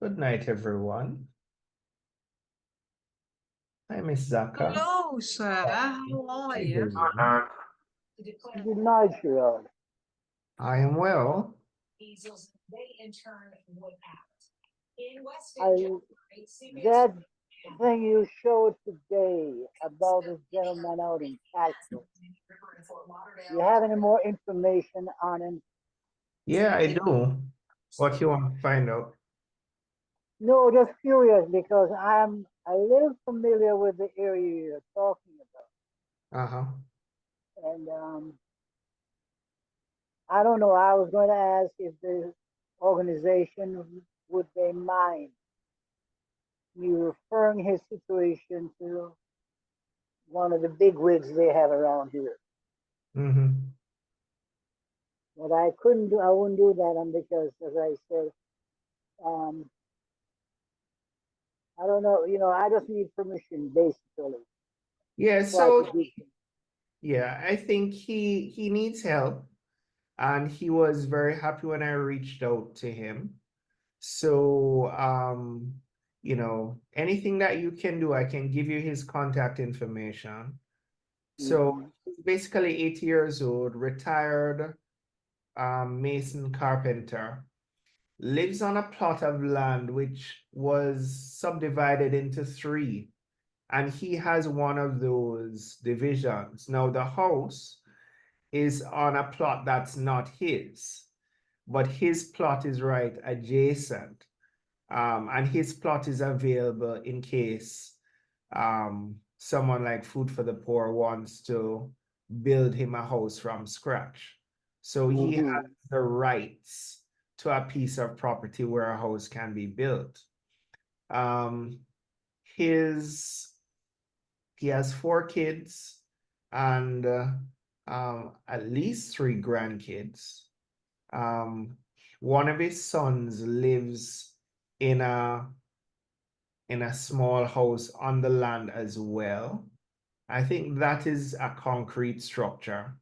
Good night, everyone. Hi, Miss Zaka. Hello, sir. How are How you? doing? Good night, Gerard. I am well. I, that thing you showed today about this gentleman out in Castro, you have any more information on him? Yeah, I do. What you want to find out? No, just curious because I'm a little familiar with the area you're talking Uh-huh. about. And I don't know, I was going to ask if the organization would they mind me referring his situation to one of the big wigs they have around here. Mm-hmm. But I wouldn't do that because, as I said, um, I don't know, I just need permission basically Yeah, before I so could do things. yeah, I think he needs help, and he was very happy when I reached out to him. So anything that you can do, I can give you his contact information. So Hmm. he's basically 80 years old, retired mason carpenter, lives on a plot of land which was subdivided into three, and he has one of those divisions. Now, the house is on a plot that's not his, but his plot is right adjacent. And his plot is available in case someone like Food for the Poor wants to build him a house from scratch. So he has Hmm. the rights to a piece of property where a house can be built. Um, his he has four kids and at least three grandkids. Um, One of his sons lives in a small house on the land as well. I think that is a concrete structure,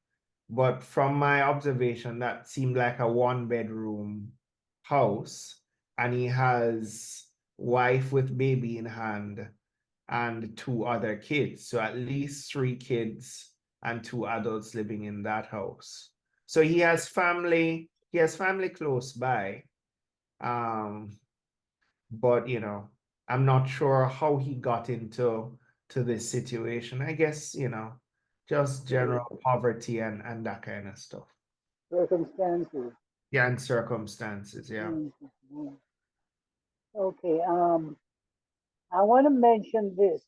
but from my observation, that seemed like a one-bedroom house, and he has wife with baby in hand and two other kids. So at least three kids and two adults living in that house. So he has family close by. Um, but I'm not sure how he got into this situation. I guess, just general poverty and that kind of stuff. Circumstances. Yeah, and circumstances, yeah. Mhm. Okay. I want to mention this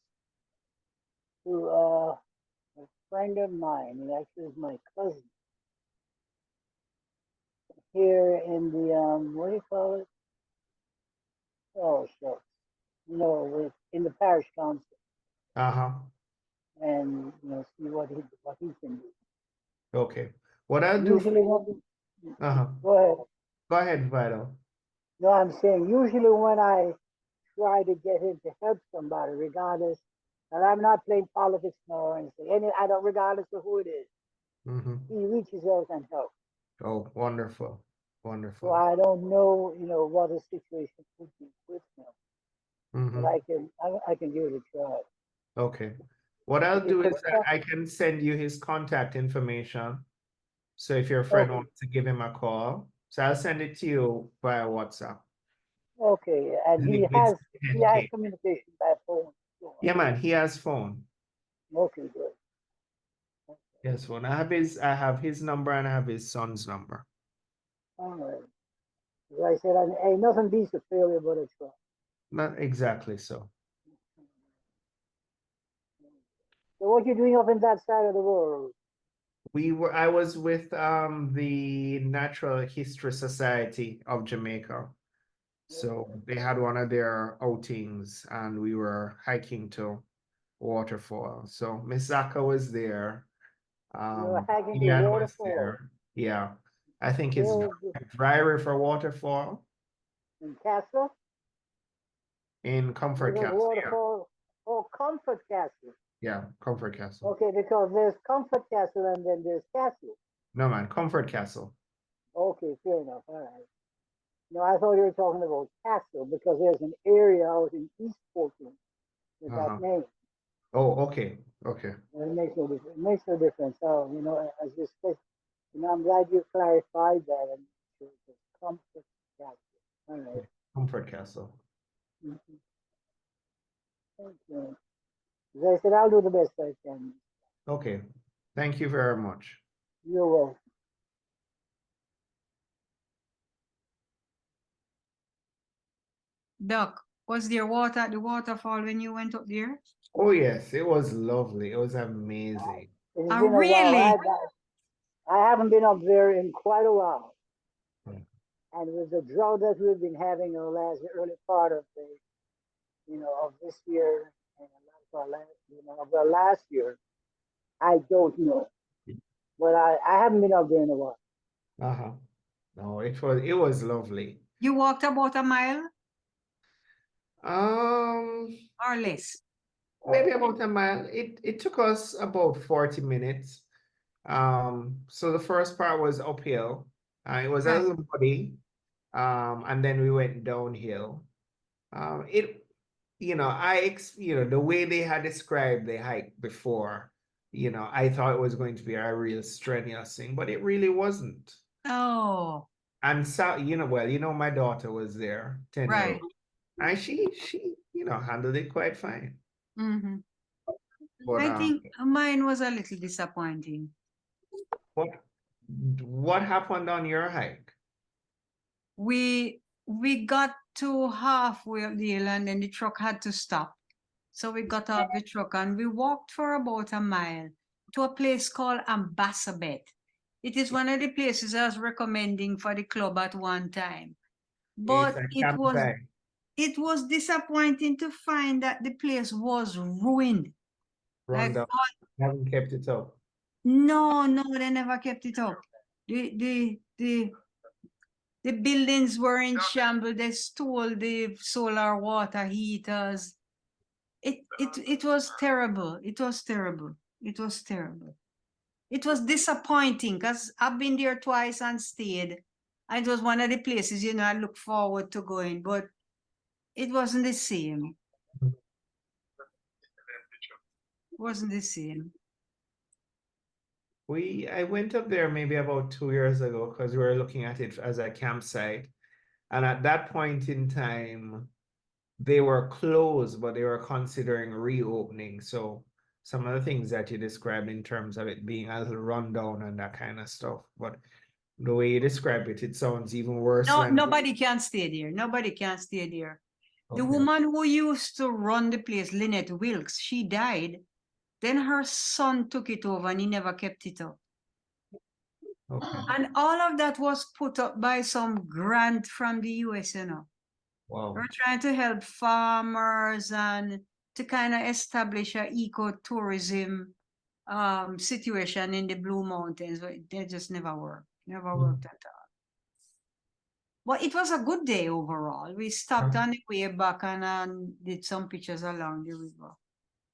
to a friend of mine. He actually is my cousin here in the what do you call it? Oh, shucks. In the parish council, Uh-huh. and see what he can do. Okay. What I'll do for Usually, when, uh-huh. go ahead. Go ahead, Vital. No, I'm saying usually when I try to get him to help somebody, regardless, and I'm not playing politics now or anything. I don't, regardless of who it is, Mm-hmm. he reaches out and helps. Oh, wonderful. So Wonderful. I don't know, what the situation could be with him, but Mm-hmm. I can give it a try. Okay. What I'll If you do could, is that I can send you his contact information. So if your friend okay, wants to give him a call, so I'll send it to you via WhatsApp. okay, and His he name is has he has 10K. communication by phone. So Yeah, man, he has phone. okay, good. Yes, phone. I have his number and I have his son's number. All right. As I said, ain't nothing beats a failure but a try. Not exactly so. So what you doing up in that side of the world? I was with the Natural History Society of Jamaica. So they had one of their outings and we were hiking to waterfall. So Miss Zaka was there. You're hiking the Ian was waterfall. there. Yeah. I think it's Where Dry River Waterfall in Castle? in There's Comfort a Castle. Yeah. waterfall. Oh, Comfort Castle. Yeah, Comfort Castle. Okay, because there's Comfort Castle and then there's Castle. No man, Comfort Castle. Okay, fair enough. All right. No, I thought you were talking about Castle because there's an area out in East Portland with Uh-huh. that name. Oh, okay, okay. And it makes no difference. It makes no difference. So, as you said, I'm glad you clarified that and it's Comfort Castle. All right. Comfort Castle. Mhm. Thank you. As I said, I'll do the best I can. Okay, thank you very much. You're welcome. Doc, was there water at the waterfall when you went up there? Oh, yes, it was lovely. It was amazing. It's Oh, been a while. really? I haven't been up there in quite a while. Yeah. And with the drought that we've been having in the early part of of this year and a lot of of the last year, I don't know. But I haven't been up there in a while. Uh-huh. No, it was lovely. You walked about a mile Um, or less? maybe about a mile. It took us about 40 minutes. So the first part was uphill. It was a Right. little muddy. And then we went downhill. It, the way they had described the hike before, I thought it was going to be a real strenuous thing, but it really wasn't. Oh, And so, well, my daughter was there, 10-year-old, right. and she handled it quite fine. Mm-hmm. But I think mine was a little disappointing. what what happened on your hike? We got to halfway up the hill and then the truck had to stop. So we got off the truck and we walked for about a mile to a place called Ambassador. It is one of the places I was recommending for the club at one time. It's But a campsite. it was disappointing to find that the place was ruined. Like, Rundown. Haven't kept it up. no, they never kept it up. The buildings were in shambles. They stole the solar water heaters. It was terrible. It was terrible. It was terrible. It was disappointing because I've been there twice and stayed. And it was one of the places, I look forward to going, but it wasn't the same. It wasn't the same. I went up there maybe about 2 years ago because we were looking at it as a campsite. And at that point in time, they were closed, but they were considering reopening. So some of the things that you described in terms of it being a little rundown and that kind of stuff. But the way you describe it, it sounds even worse No, than nobody can stay there. Nobody can stay there. The Okay. woman who used to run the place, Lynette Wilkes, she died. Then her son took it over and he never kept it up. Okay. And all of that was put up by some grant from the US, Wow. We're trying to help farmers and to kind of establish an ecotourism situation in the Blue Mountains. But they just never worked. Never worked at all. But it was a good day overall. We stopped on the way back and did some pictures along the river.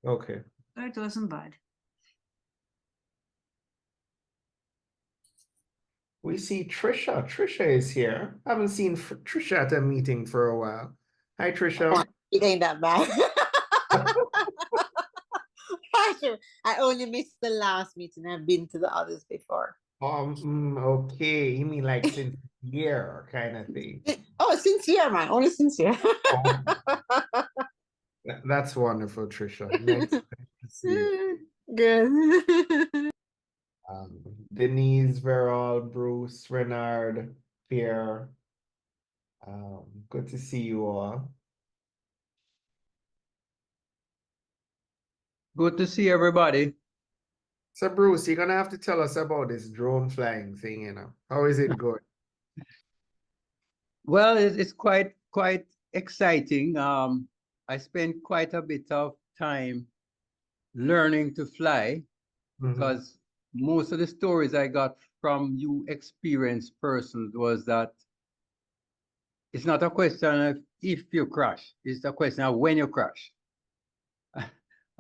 Okay. So it wasn't bad. We see Trisha. Trisha is here. I haven't seen Trisha at a meeting for a while. Hi, Trisha. It ain't that bad. I only missed the last meeting. I've been to the others before. Okay. You mean like since year kind of thing? Oh, sincere, man. Only sincere. Oh, that's wonderful, Trisha. Nice to see you. Good. Denise, Verol, Bruce, Renard, Pierre. Good to see you all. Good to see everybody. So, Bruce, you're gonna have to tell us about this drone flying thing, How is it going? Well, it's quite exciting. I spent quite a bit of time learning to fly because most of the stories I got from you experienced persons was that it's not a question of if you crash, it's a question of when you crash.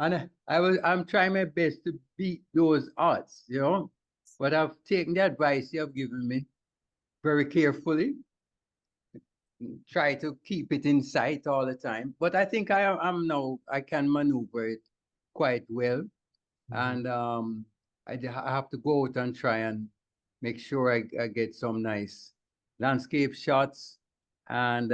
And I'm trying my best to beat those odds, but I've taken the advice you have given me very carefully. try to keep it in sight all the time. But I think I'm now, I can maneuver it quite well. And I have to go out and try and make sure I get some nice landscape shots and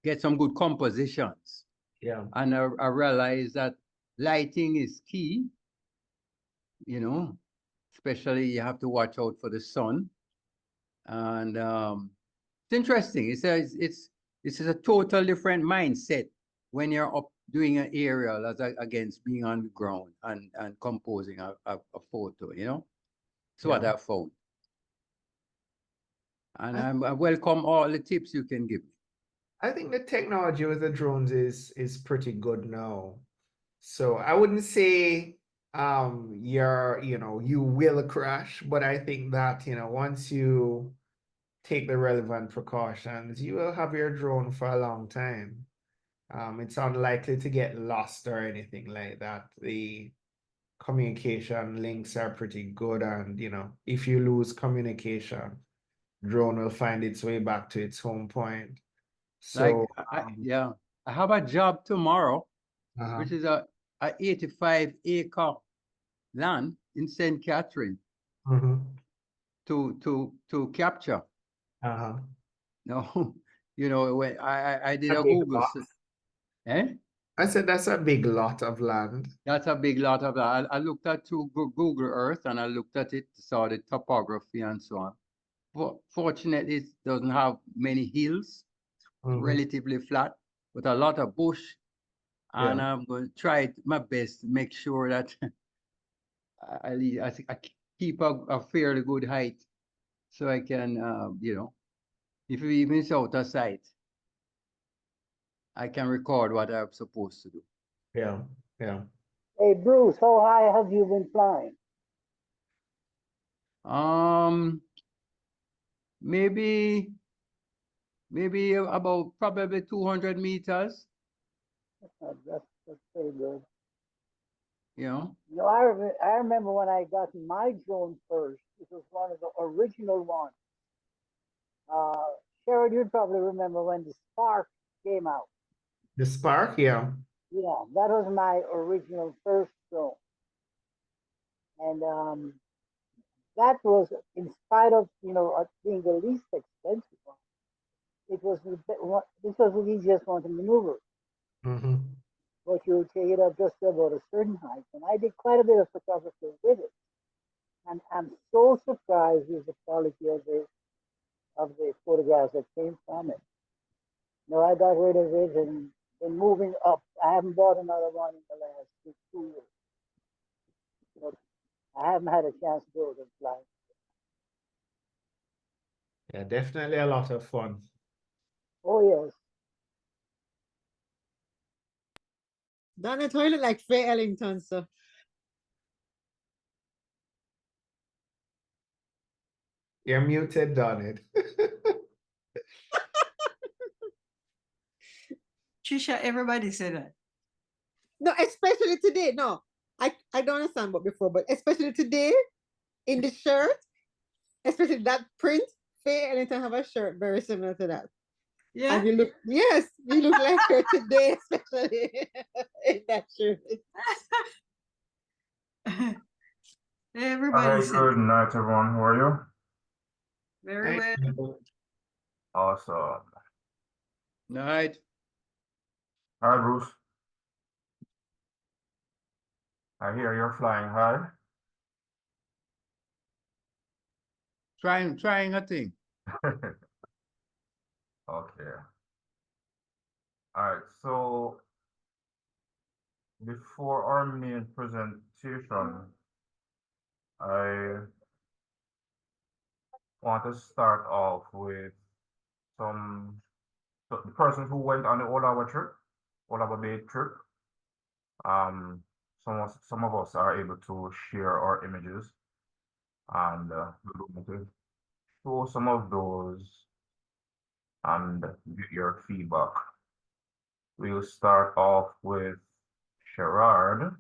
get some good compositions. Yeah. And I realize that lighting is key, you know, especially you have to watch out for the sun. And it's interesting. It's a total different mindset when you're up doing an aerial against being on the ground and composing a photo, you know. That's what I found. And I welcome all the tips you can give me. I think the technology with the drones is pretty good now. So I wouldn't say you will crash, but I think that, once you take the relevant precautions, you will have your drone for a long time. It's unlikely to get lost or anything like that. The communication links are pretty good, and if you lose communication, drone will find its way back to its home point. Like, So I have a job tomorrow, uh-huh. which is a 85-acre land in St. Catherine to capture. No, when I did a Google search. I said that's a big lot of land. That's a big lot of that. I looked at through Google Earth and I looked at it, saw the topography and so on. But fortunately, it doesn't have many hills, relatively flat, but a lot of bush. And I'm going to try my best to make sure that I keep a fairly good height so I can, if even it's out of sight, I can record what I'm supposed to do. Yeah. Hey, Bruce, how high have you been flying? Maybe about probably 200 meters. That's pretty good. Yeah. I remember when I got my drone first. It was one of the original ones. Sherrod, you'd probably remember when the Spark came out. The Spark, yeah. Yeah, that was my original first drone. And that was, in spite of, being the least expensive one, it was the easiest one to maneuver. But you would take it up just to about a certain height. And I did quite a bit of photography with it. And I'm so surprised with the quality of the photographs that came from it. No, I got rid of it and been moving up. I haven't bought another one in the last 2 years. But I haven't had a chance to go and fly. Yeah, definitely a lot of fun. Oh, yes. Donald, how you look like Faye Ellington, so. You're muted, Donald. Trisha, everybody said that. No, especially today. No, I don't understand what before, but especially today in the shirt, especially that print, Faye Ellington have a shirt very similar to that. Yeah. And you look like her today, especially in that shirt. Everybody said good night, everyone. How are you? very well. Awesome. Night. Hi, Bruce. I hear you're flying high. Trying a thing. Okay. All right. So before our main presentation, I want to start off with the person who went on the Old Harbour Bay trip. Some of us are able to share our images, and we're going to show some of those and get your feedback. We'll start off with Sherrod,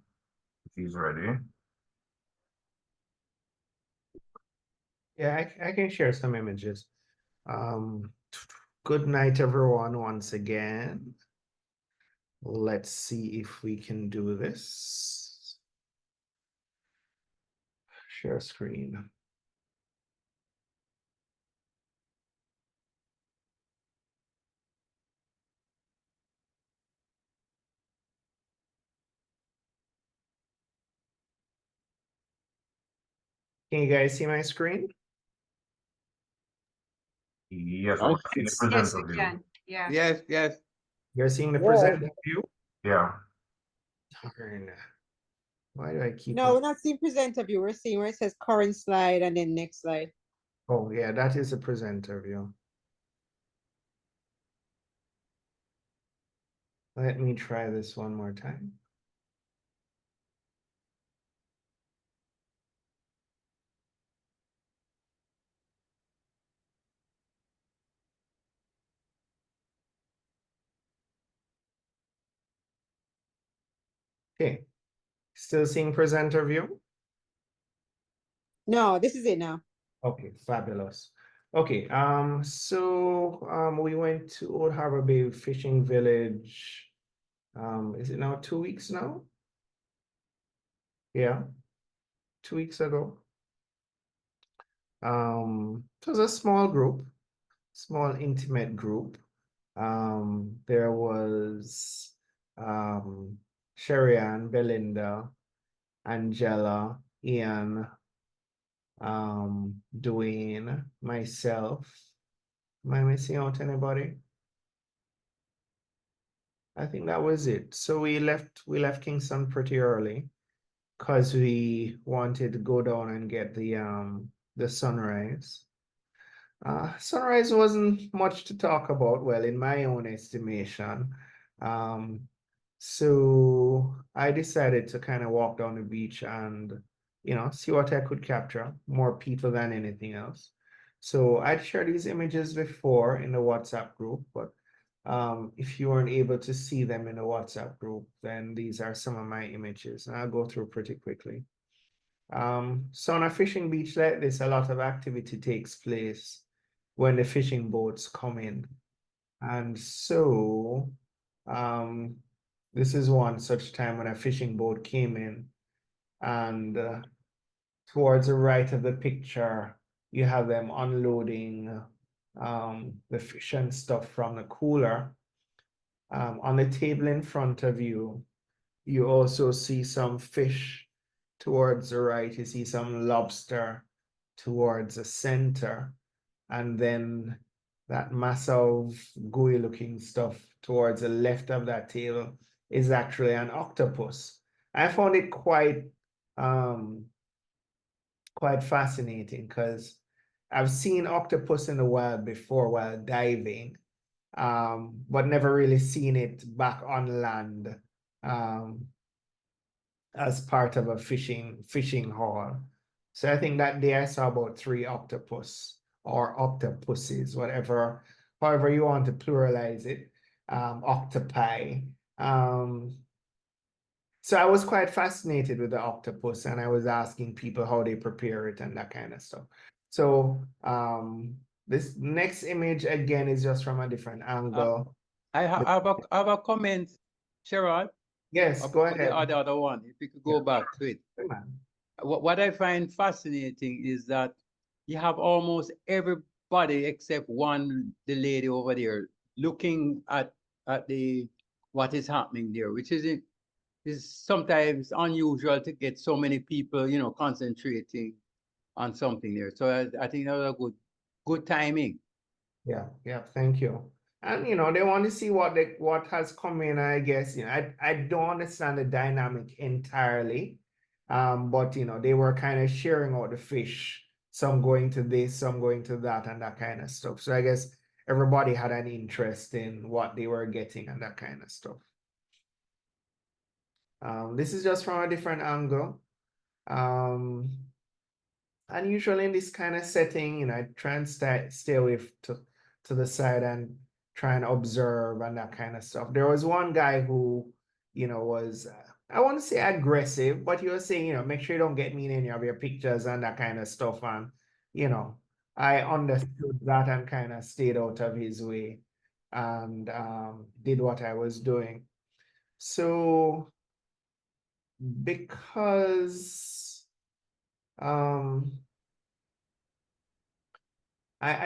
if he's ready. Yeah, I can share some images. Good night, everyone, once again. Let's see if we can do this. Share screen. Can you guys see my screen? Yes, we're seeing the Yes, presenter we view. can. Yeah. Yes, yes. You're seeing the Yeah. presenter view? Yeah. Darn. Why do I keep No, on? we're not seeing presenter view. We're seeing where it says current slide and then next slide. Oh, yeah, that is a presenter view. Let me try this one more time. Okay, still seeing presenter view? No, this is it now. Okay, fabulous. Okay, we went to Old Harbour Bay Fishing Village. Is it now 2 weeks now? Yeah, 2 weeks ago. It was a small group, small intimate group. There was Sherry-Ann, Belinda, Angela, Ian, Dwayne, myself. Am I missing out anybody? I think that was it. So we left Kingston pretty early because we wanted to go down and get the sunrise. Sunrise wasn't much to talk about, well, in my own estimation. So I decided to kind of walk down the beach and, see what I could capture, more people than anything else. So I'd shared these images before in the WhatsApp group, but if you weren't able to see them in the WhatsApp group, then these are some of my images, and I'll go through pretty quickly. So on a fishing beach like this, a lot of activity takes place when the fishing boats come in. And so this is one such time when a fishing boat came in, and towards the right of the picture, you have them unloading the fish and stuff from the cooler. On the table in front of you, you also see some fish towards the right. You see some lobster towards the center. And then that massive gooey looking stuff towards the left of that table is actually an octopus. I found it quite fascinating because I've seen octopus in the wild before while diving, but never really seen it back on land as part of a fishing haul. So I think that day I saw about 3 octopus or octopuses, however you want to pluralize it, octopi. So I was quite fascinated with the octopus, and I was asking people how they prepare it and that kind of stuff. So this next image again is just from a different angle. I have a comment, Sharon, Yes, go about ahead. the other one. If you could go back to it. Come on. What I find fascinating is that you have almost everybody except the lady over there, looking at the what is happening there, which is sometimes unusual to get so many people, concentrating on something there. So I think that was a good timing. Yeah, thank you. And they want to see what has come in, I guess. I don't understand the dynamic entirely. But they were kind of sharing out the fish, some going to this, some going to that, and that kind of stuff. So I guess everybody had an interest in what they were getting and that kind of stuff. This is just from a different angle. And usually in this kind of setting, I try and stay away to the side and try and observe and that kind of stuff. There was one guy who, was, I want to say aggressive, but he was saying, make sure you don't get me in any of your pictures and that kind of stuff. And, I understood that and kind of stayed out of his way and did what I was doing. So because I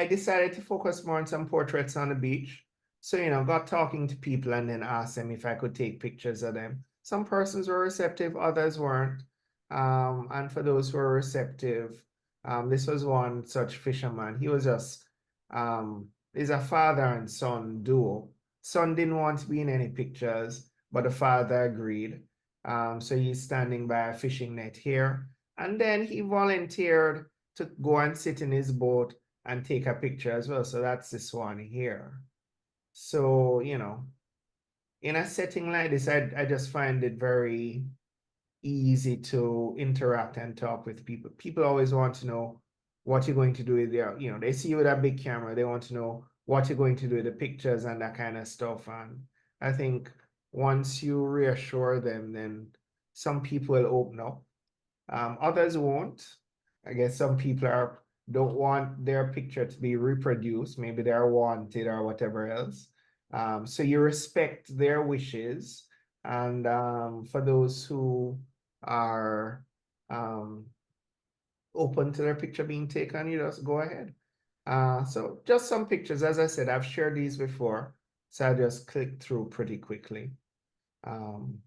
decided to focus more on some portraits on the beach. So, got talking to people and then asked them if I could take pictures of them. Some persons were receptive, others weren't. And for those who were receptive, this was one such fisherman. He was just, he's a father and son duo. Son didn't want to be in any pictures, but the father agreed. So he's standing by a fishing net here. And then he volunteered to go and sit in his boat and take a picture as well. So that's this one here. So, in a setting like this, I just find it very easy to interact and talk with people. People always want to know what you're going to do with their, they see you with a big camera, they want to know what you're going to do with the pictures and that kind of stuff. And I think once you reassure them, then some people will open up. Others won't. I guess some people don't want their picture to be reproduced. Maybe they're wanted or whatever else. So you respect their wishes. And for those who are open to their picture being taken, you just go ahead. So just some pictures. As I said, I've shared these before. So I just click through pretty quickly. And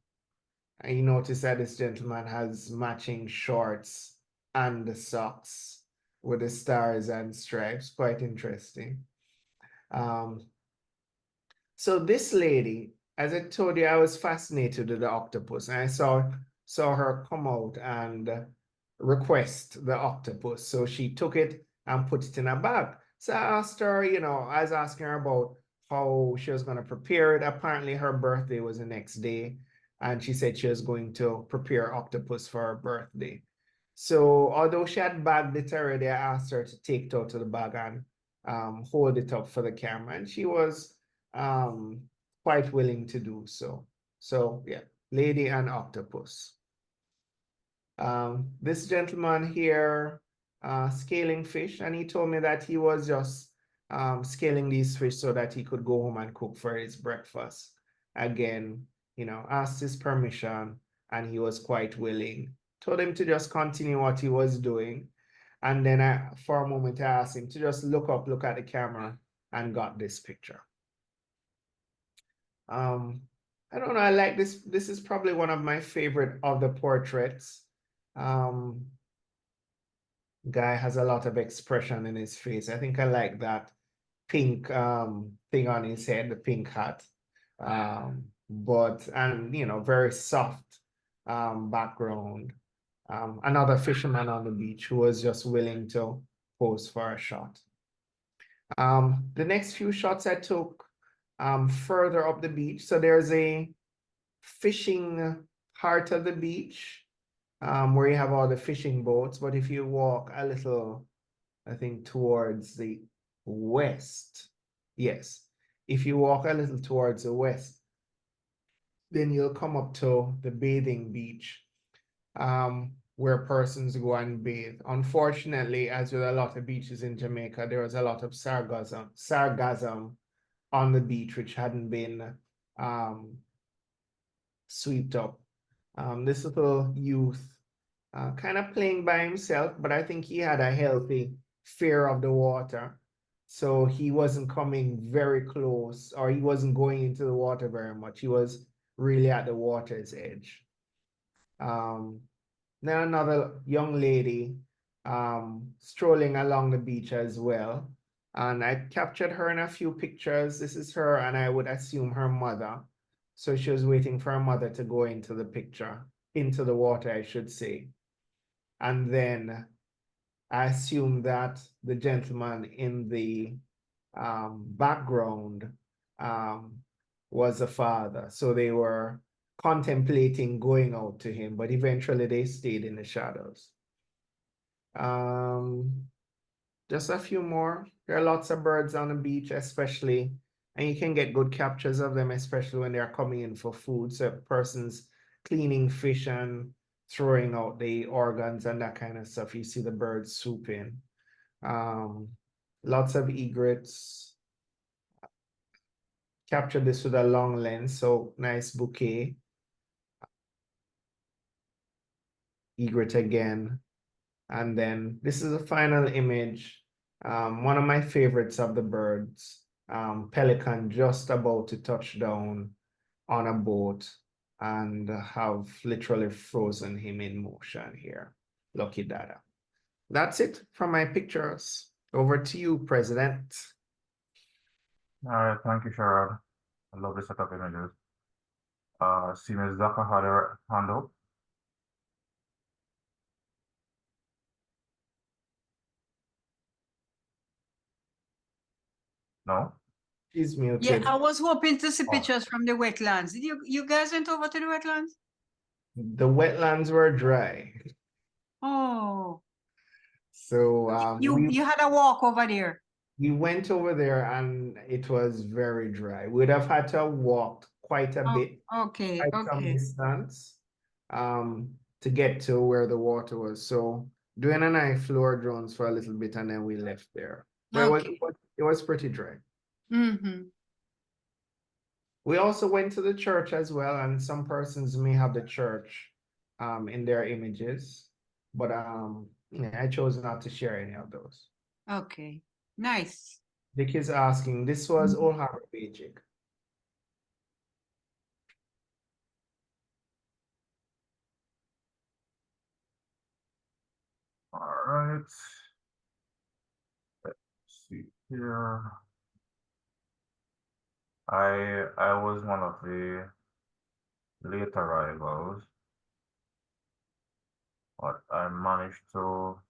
you notice that this gentleman has matching shorts and the socks with the stars and stripes. Quite interesting. So this lady, as I told you, I was fascinated with the octopus, and I saw her come out and request the octopus. So she took it and put it in a bag. So I asked her, I was asking her about how she was going to prepare it. Apparently her birthday was the next day, and she said she was going to prepare octopus for her birthday. So although she had bagged it already, I asked her to take it out of the bag and hold it up for the camera, and she was quite willing to do so. So yeah, lady and octopus. This gentleman here scaling fish, and he told me that he was just scaling these fish so that he could go home and cook for his breakfast. Again, asked his permission, and he was quite willing. Told him to just continue what he was doing. And then for a moment, I asked him to just look at the camera, and got this picture. I don't know, I like this. This is probably one of my favorite of the portraits. Guy has a lot of expression in his face. I think I like that pink thing on his head, the pink hat. Very soft background. Another fisherman on the beach who was just willing to pose for a shot. The next few shots I took further up the beach. So there's a fishing part of the beach where you have all the fishing boats. But if you walk a little, I think towards the west, yes, if you walk a little towards the west, then you'll come up to the bathing beach where persons go and bathe. Unfortunately, as with a lot of beaches in Jamaica, there was a lot of sargassum on the beach, which hadn't been swept up. This little youth kind of playing by himself, but I think he had a healthy fear of the water. So he wasn't coming very close, or he wasn't going into the water very much. He was really at the water's edge. Then another young lady strolling along the beach as well. And I captured her in a few pictures. This is her, and I would assume her mother. So she was waiting for her mother to go into the picture, into the water, I should say. And then I assume that the gentleman in the background was the father. So they were contemplating going out to him, but eventually they stayed in the shadows. Just a few more. There are lots of birds on the beach, especially, and you can get good captures of them, especially when they're coming in for food. So persons cleaning fish and throwing out the organs and that kind of stuff. You see the birds swoop in. Lots of egrets. Captured this with a long lens, so nice bouquet. Egret again. And then this is a final image. One of my favorites of the birds, pelican just about to touch down on a boat and have literally frozen him in motion here. Lucky dada. That's it from my pictures. Over to you, President. All right, thank you, Sherrod. I love this set of images. See Ms. Zaka had her hand up. No? She's Yeah, muted. I was hoping to see Oh. pictures from the wetlands. Did you guys went over to the wetlands? The wetlands were dry. Oh, So you had a walk over there. we went over there and it was very dry. We'd have had to walk quite a Oh, bit, okay, quite some okay. distance, to get to where the water was. So doing a nice floor drones for a little bit and then we left there. But Okay. it was pretty dry. Mm-hmm. We also went to the church as well, and some persons may have the church in their images, but yeah, I chose not to share any of those. Okay. Nice. Dick is asking, this was Mhm. Old Harbour Bay, Jik. All right. Let's see here. I was one of the late arrivals, but I managed to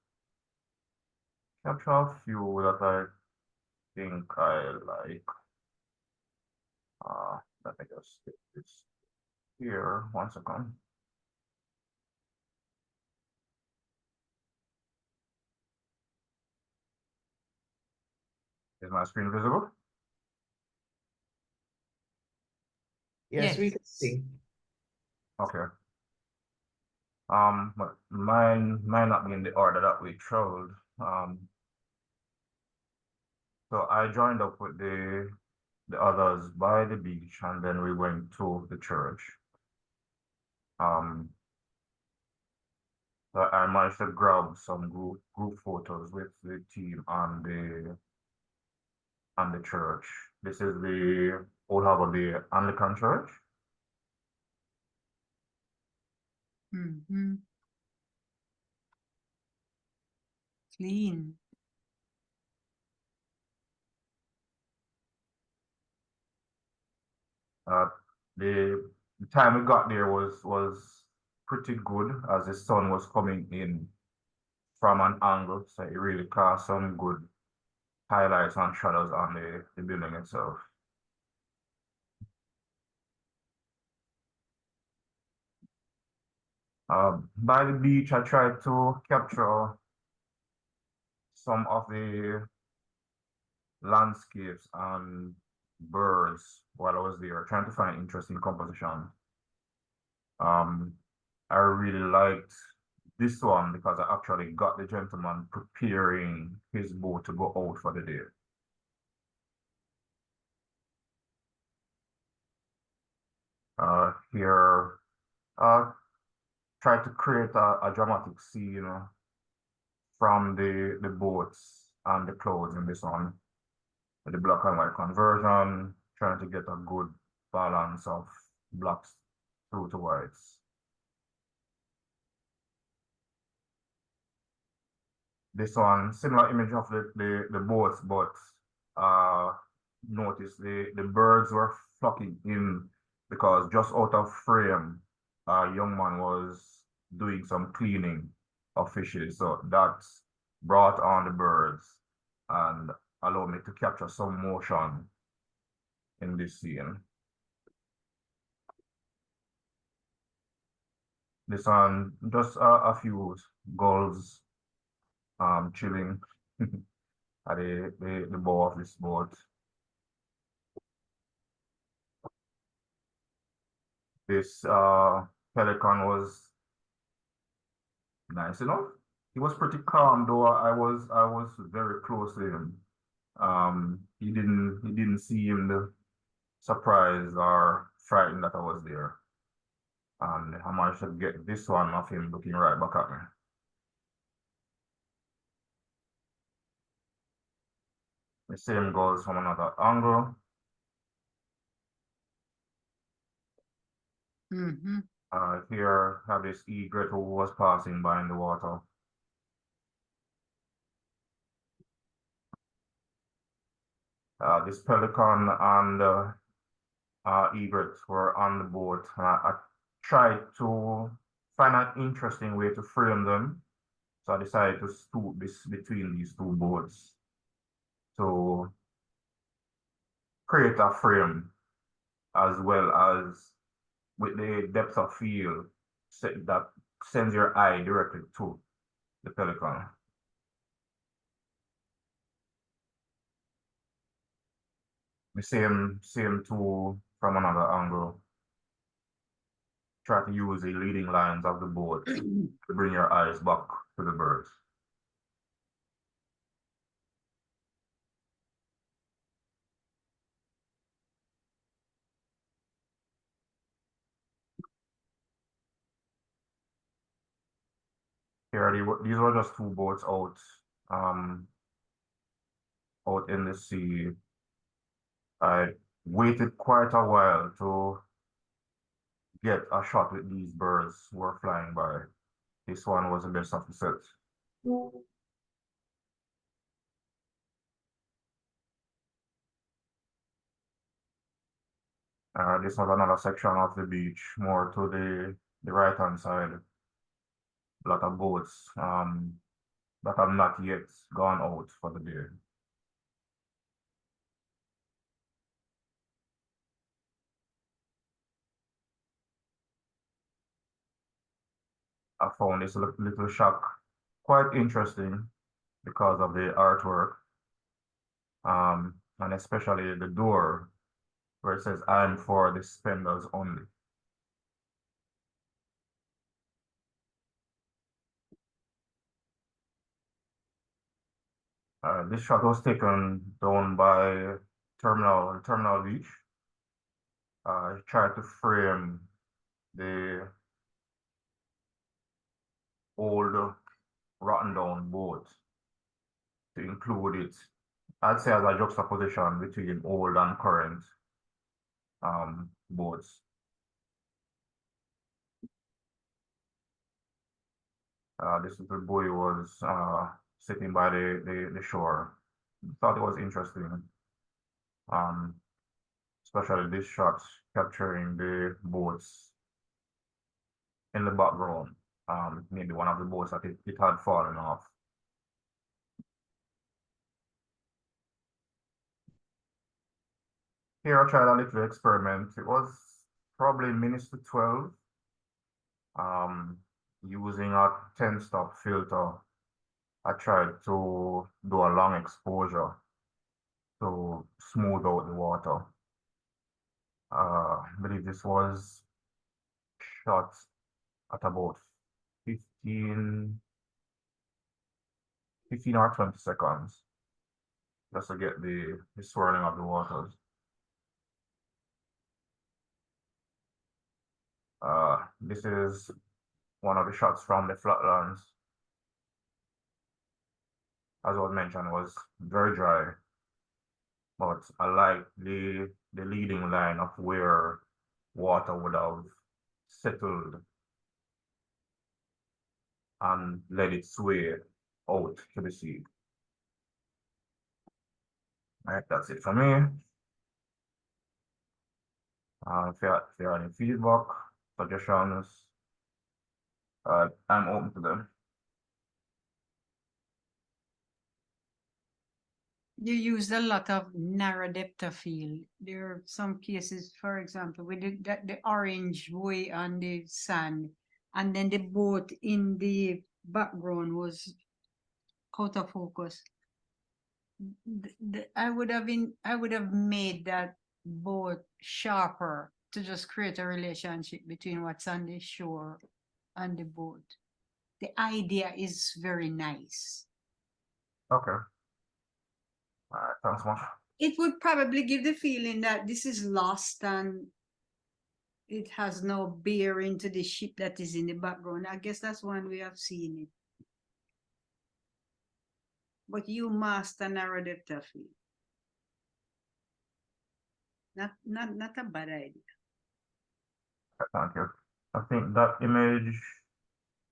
capture a few that I think I like. Let me just get this here 1 second. Is my screen visible? Yes, we Yes. can see. Okay. But mine might not be in the order that we traveled. So I joined up with the others by the beach, and then we went to the church. So I managed to grab some group photos with the team and the church. This is the Old Harbour Bay Anglican Church. Mm-hmm. Clean. The time we got there was pretty good as the sun was coming in from an angle, so it really cast some good highlights and shadows on the building itself. By the beach, I tried to capture some of the landscapes and birds while I was there, trying to find interesting composition. I really liked this one because I actually got the gentleman preparing his boat to go out for the day. Here, try to create a dramatic scene from the boats and the clouds in this one. The black and white conversion, trying to get a good balance of blacks through to whites. This one, similar image of the boats, but notice the birds were flocking in because just out of frame, a young man was doing some cleaning of fishes. So that brought on the birds and allowed me to capture some motion in this scene. This one, just a few gulls chilling at the bow of this boat. This pelican was nice enough. He was pretty calm, though I was very close to him. He didn't seem surprised or frightened that I was there. And I managed to get this one of him looking right back at me. The same goes from another angle. Here I have this egret who was passing by in the water. This pelican and egret were on the boat. I tried to find an interesting way to frame them, so I decided to scoop this between these two boats to create a frame, as well as with the depth of field that sends your eye directly to the pelican. The same tool from another angle. Try to use the leading lines of the boat to bring your eyes back to the birds. Here, these were just two boats out in the sea. I waited quite a while to get a shot with these birds who were flying by. This one was the best of the set. This was another section of the beach, more to the right-hand side. A lot of boats that have not yet gone out for the day. I found this little shack quite interesting because of the artwork, and especially the door where it says "I'm for the spenders only." This shot was taken down by Terminal Beach. I tried to frame the old rotten down boat to include it, I'd say, as a juxtaposition between old and current boats. This little boy was sitting by the shore. Thought it was interesting, especially this shot capturing the boats in the background. Maybe one of the boats that it had fallen off. Here I tried a little experiment. It was probably minutes to 12. Using a 10-stop filter, I tried to do a long exposure to smooth out the water. I believe this was shot at about 15 or 20 seconds, just to get the swirling of the waters. This is one of the shots from the flatlands. As was mentioned, it was very dry, but I like the leading line of where water would have settled and let it sway out to the sea. All right, that's it for me. If you have any feedback, suggestions, I'm open to them. You used a lot of narrow depth of field. There are some cases, for example, with the orange buoy on the sand, and then the boat in the background was out of focus. I would have made that boat sharper to just create a relationship between what's on the shore and the boat. The idea is very nice. Okay. All right, thanks much. It would probably give the feeling that this is lost and it has no bearing to the ship that is in the background. I guess that's one way of seeing it. But you master narrow depth of field. Not a bad idea. Thank you. I think that image,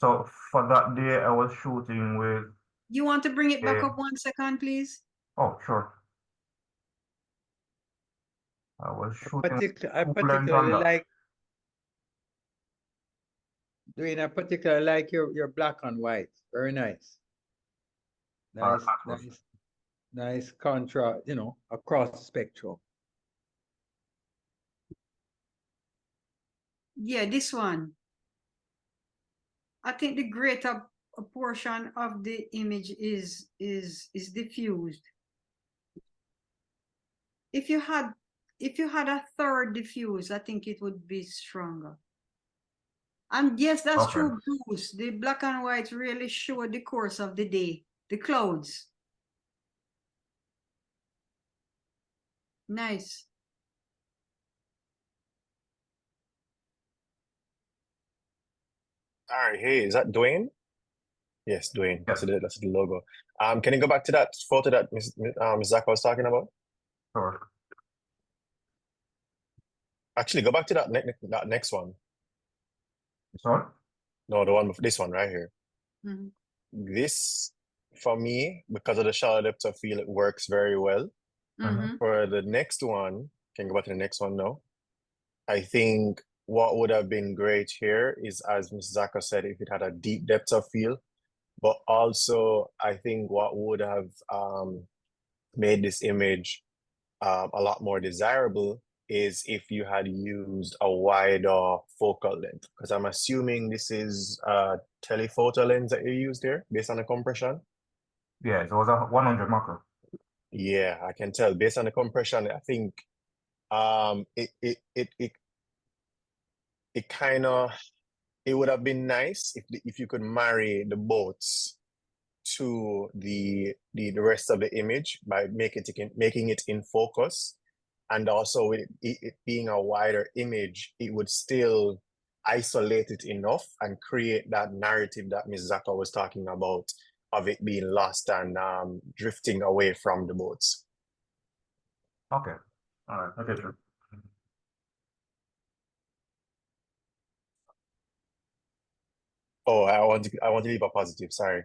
so for that day I was shooting with, You want to bring it back Yeah. up 1 second, please? oh, sure. I was shooting I full length on particularly that. like doing I particularly like your black and white. Very nice. Alright, Nice, thanks. nice contrast, you know, across the spectrum. Yeah, this one. I think the greater portion of the image is diffused. If you had a third diffuse, I think it would be stronger. And yes, that's Okay. true, Bruce. The black and white really show the course of the day, the clouds. Nice. All right, hey, is that Dwayne? Yes, Dwayne. That's the logo. Can you go back to that photo that Ms. Zach was talking about? Sure. Actually, go back to that next one. This one? No, this one right here. Mhm. This, for me, because of the shallow depth of field, it works very well. Mhm. For the next one, can you go back to the next one now? I think what would have been great here is, as Ms. Zaka said, if it had a deep depth of field, but also I think what would have made this image a lot more desirable is if you had used a wider focal length, because I'm assuming this is a telephoto lens that you used there based on the compression. Yeah, it was a 100 macro. Yeah, I can tell based on the compression. I think it kind of, it would have been nice if you could marry the boats to the rest of the image by making it in focus, and also with it being a wider image, it would still isolate it enough and create that narrative that Ms. Zaka was talking about of it being lost and drifting away from the boats. Okay. All right. Okay, sure. Oh, I want to leave a positive. Sorry.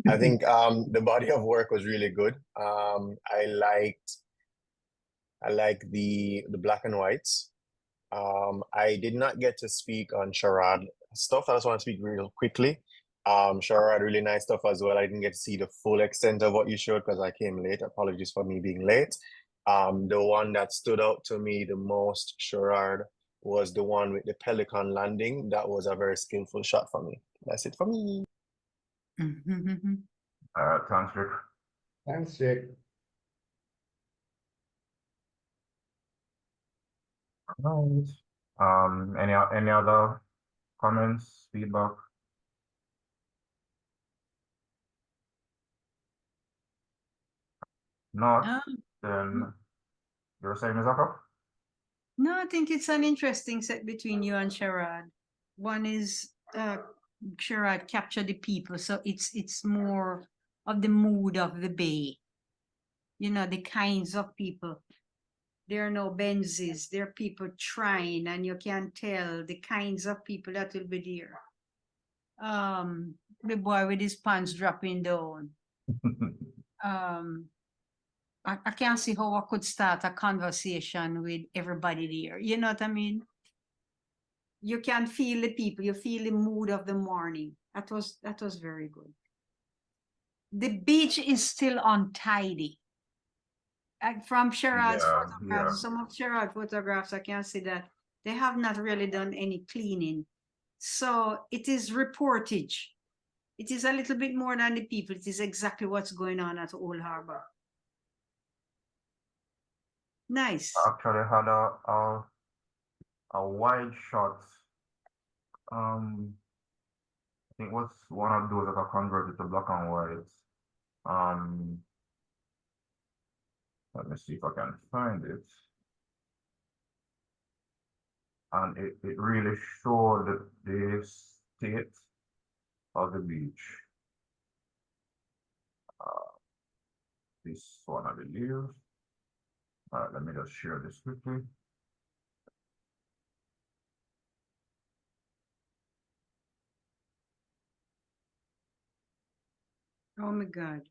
I think the body of work was really good. I liked the black and whites. I did not get to speak on charade stuff. I just want to speak real quickly. Charade, really nice stuff as well. I didn't get to see the full extent of what you showed because I came late. Apologies for me being late. The one that stood out to me the most, charade, was the one with the pelican landing. That was a very skillful shot for me. That's it for me. Mhm. Thanks, Rick. Thanks, Jake. Right. Any other comments, feedback? Not, then you're saying, Zaka? No, I think it's an interesting set between you and Sharad. One is Sharad capture the people, so it's more of the mood of the bay. You know, the kinds of people. There are no Benzes, there are people trying, and you can tell the kinds of people that will be there. The boy with his pants dropping down. I can't see how I could start a conversation with everybody there. You know what I mean? You can feel the people, you feel the mood of the morning. That was very good. The beach is still untidy. And from Sherrod's photographs, some of Sherrod's photographs, I can see that they have not really done any cleaning. So it is reportage. It is a little bit more than the people. It is exactly what's going on at Old Harbour. Nice. Actually had a wide shot think was one of those that got converted to black and white. Um, let me see if I can find it. And it really showed the state of the beach. This one, I believe. All right, let me just share this quickly. Oh my God.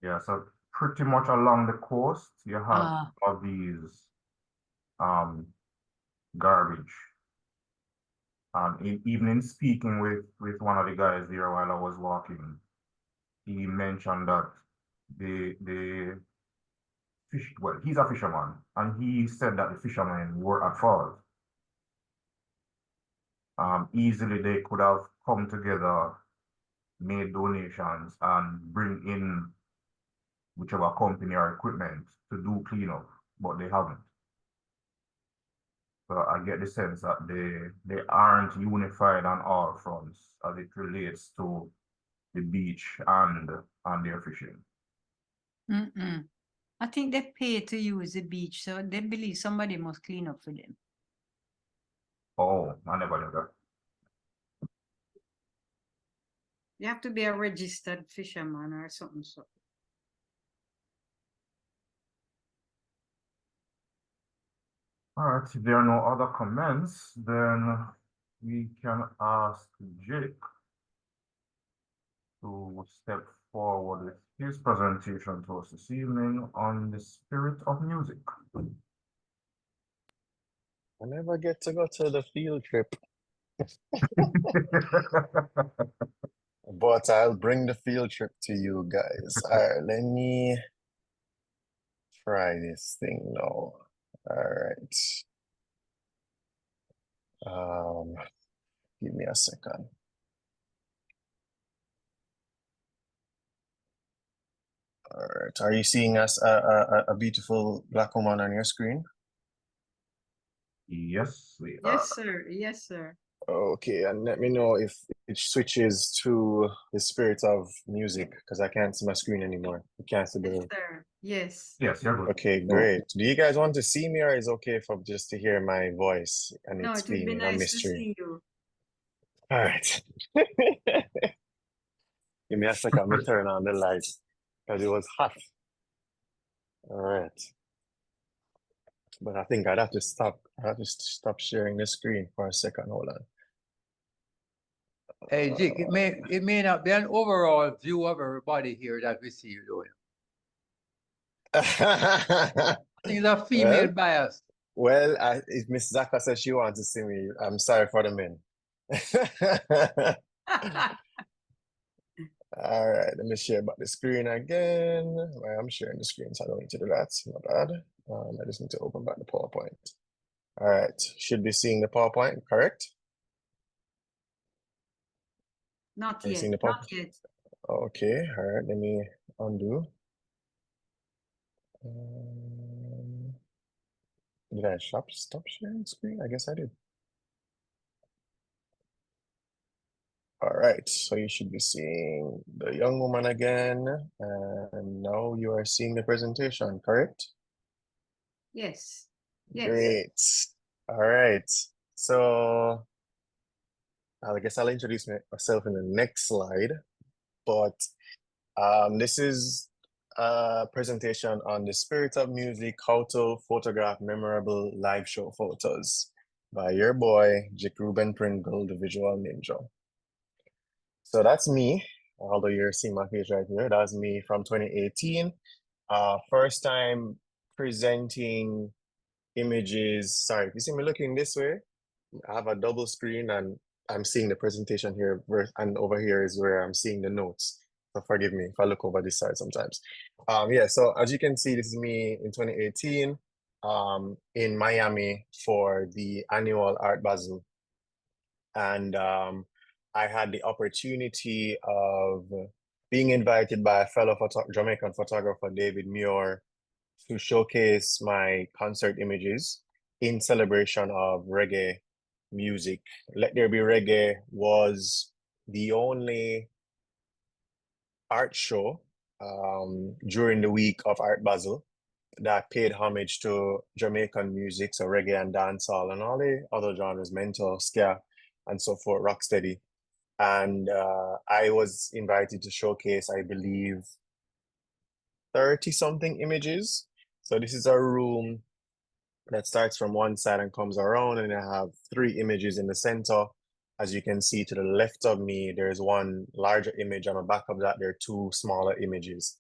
Yeah, so pretty much along the coast, you have Ah. all these garbage. Even in speaking with one of the guys there while I was walking, he mentioned that the fish, well, he's a fisherman, and he said that the fishermen were at fault. Easily they could have come together, made donations, and bring in whichever company or equipment to do cleanup, but they haven't. So I get the sense that they aren't unified on all fronts as it relates to the beach and their fishing. Mm-mm. I think they pay to use the beach, so they believe somebody must clean up for them. Oh, I never knew that. You have to be a registered fisherman or something. So. All right, if there are no other comments, then we can ask Jake to step forward with his presentation to us this evening on the spirit of music. I never get to go to the field trip, but I'll bring the field trip to you guys. All right, let me try this thing now. All right. Give me a second. All right. Are you seeing us a beautiful black woman on your screen? Yes, we are. Yes, sir. Yes, sir. Okay, and let me know if it switches to the spirit of music because I can't see my screen anymore. I can't see Yes, the. sir. Yes. Yes, you're good. Okay, great. Do you guys want to see me, or is it okay for just to hear my voice and No, it's it would be being a nice to mystery? see you. All right. Give me a second. Let me turn on the light because it was hot. All right. But I think I'd have to stop. I have to stop sharing the screen for a second. Hold on. Hey, Jik, it may not be an overall view of everybody here that we see you doing. I think it's a female bias. Well, if Miss Zaka says she wants to see me, I'm sorry for the men. All right, let me share about the screen again. Well, I'm sharing the screen, so I don't need to do that. My bad. I just need to open back the PowerPoint. All right, should be seeing the PowerPoint, correct? Not Are you yet. seeing the Not PowerPoint? yet. Okay, all right, let me undo. Did I stop sharing screen? I guess I did. All right, so you should be seeing the young woman again, and now you are seeing the presentation, correct? Yes. Yes. Great. All right, so I guess I'll introduce myself in the next slide, but this is a presentation on the spirit of music, how to photograph memorable live show photos by your boy, Jik Reuben Pringle, the visual ninja. So that's me, although you're seeing my face right here. That's me from 2018. First time presenting images. Sorry, if you see me looking this way, I have a double screen and I'm seeing the presentation here, and over here is where I'm seeing the notes. So forgive me if I look over this side sometimes. Yeah, so as you can see, this is me in 2018 in Miami for the annual Art Basel. And I had the opportunity of being invited by a fellow Jamaican photographer, David Muir, to showcase my concert images in celebration of Reggae music. Let There Be Reggae was the only art show during the week of Art Basel that paid homage to Jamaican music, so reggae and dancehall and all the other genres, mental, ska, and so forth, rocksteady. And I was invited to showcase, I believe, 30 something images. So this is a room that starts from one side and comes around, and I have 3 images in the center. As you can see to the left of me, there's one larger image. On the back of that, there are 2 smaller images.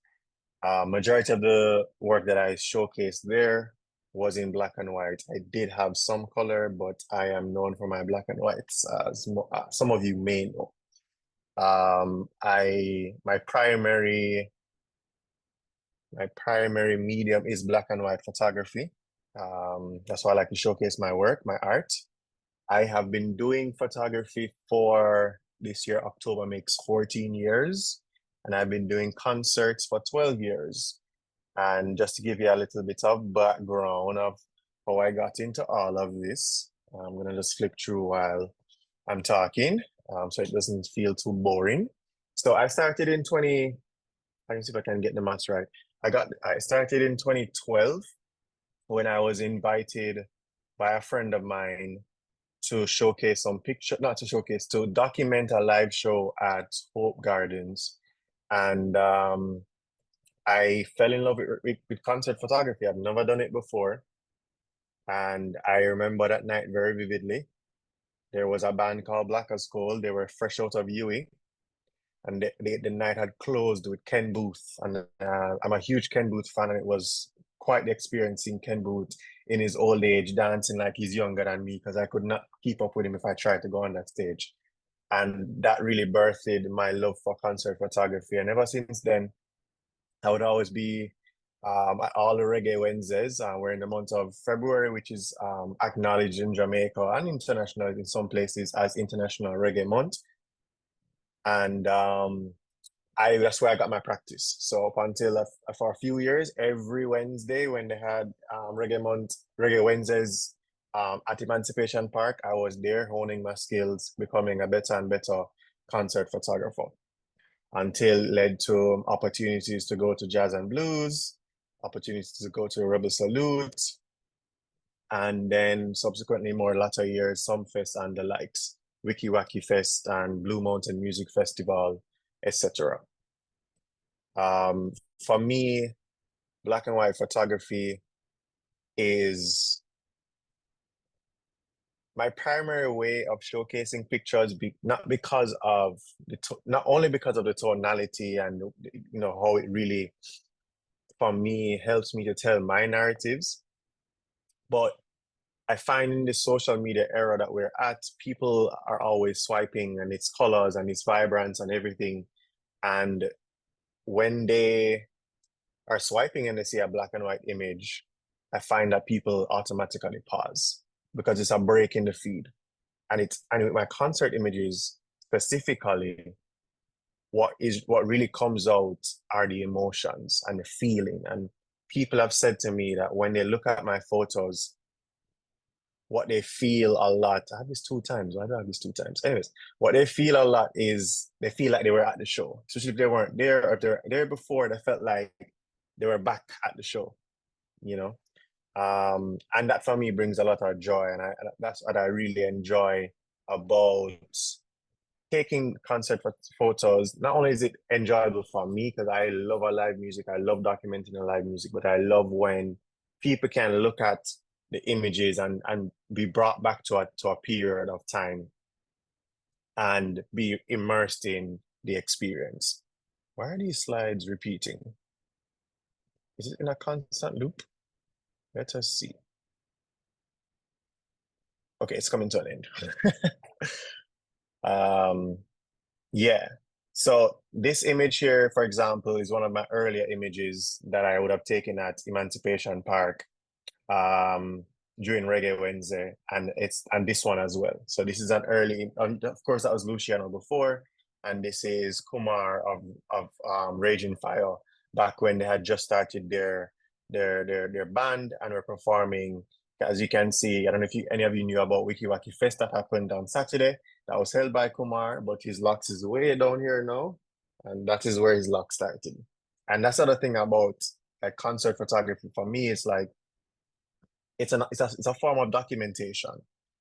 Majority of the work that I showcased there was in black and white. I did have some color, but I am known for my black and whites, as some of you may know. My primary medium is black and white photography. That's why I like to showcase my work, my art. I have been doing photography for this year, October makes 14 years, and I've been doing concerts for 12 years. And just to give you a little bit of background of how I got into all of this, I'm gonna just flip through while I'm talking, so it doesn't feel too boring. So I started in I can see if I can get the maths right. I started in 2012 when I was invited by a friend of mine to showcase some picture, not to showcase, to document a live show at Hope Gardens. And I fell in love with concert photography. I've never done it before. And I remember that night very vividly. There was a band called Black as Coal. They were fresh out of UE. And the night had closed with Ken Booth. And I'm a huge Ken Booth fan, and it was quite the experience seeing Ken Booth in his old age dancing like he's younger than me, because I could not keep up with him if I tried to go on that stage. And that really birthed my love for concert photography. And ever since then, I would always be at all the Reggae Wednesdays. We're in the month of February, which is acknowledged in Jamaica and international in some places as International Reggae Month. And that's where I got my practice. So up until for a few years, every Wednesday when they had Reggae Wednesdays at Emancipation Park, I was there honing my skills, becoming a better and better concert photographer, until it led to opportunities to go to Jazz and Blues, opportunities to go to Rebel Salute, and then subsequently more latter years, Sumfest and the likes, Wiki Wacky Fest and Blue Mountain Music Festival, etc. For me, black and white photography is my primary way of showcasing pictures, not only because of the tonality and how it really, for me, helps me to tell my narratives, but I find in the social media era that we're at, people are always swiping, and it's colors and it's vibrance and everything. And when they are swiping and they see a black and white image, I find that people automatically pause because it's a break in the feed. And with my concert images specifically, what really comes out are the emotions and the feeling. And people have said to me that when they look at my photos, what they feel a lot, I have this 2 times. Why do I have this 2 times? Anyways, what they feel a lot is they feel like they were at the show. Especially if they weren't there, or if they're there before, they felt like they were back at the show, and that for me brings a lot of joy. And that's what I really enjoy about taking concert photos. Not only is it enjoyable for me, because I love a live music, I love documenting a live music, but I love when people can look at the images and be brought back to a period of time and be immersed in the experience. Why are these slides repeating? Is it in a constant loop? Let us see. Okay, it's coming to an end. Yeah. So this image here, for example, is one of my earlier images that I would have taken at Emancipation Park during Reggae Wednesday, and this one as well. So this is an early, of course, that was Luciano before, and this is Kumar of Raging Fire, back when they had just started their band and were performing As you can see, I don't know if any of you knew about WikiWaki Fest that happened on Saturday. That was held by Kumar, but his locks is way down here now. And that is where his lock started. And that's the other thing about like concert photography for me. It's like, it's a form of documentation.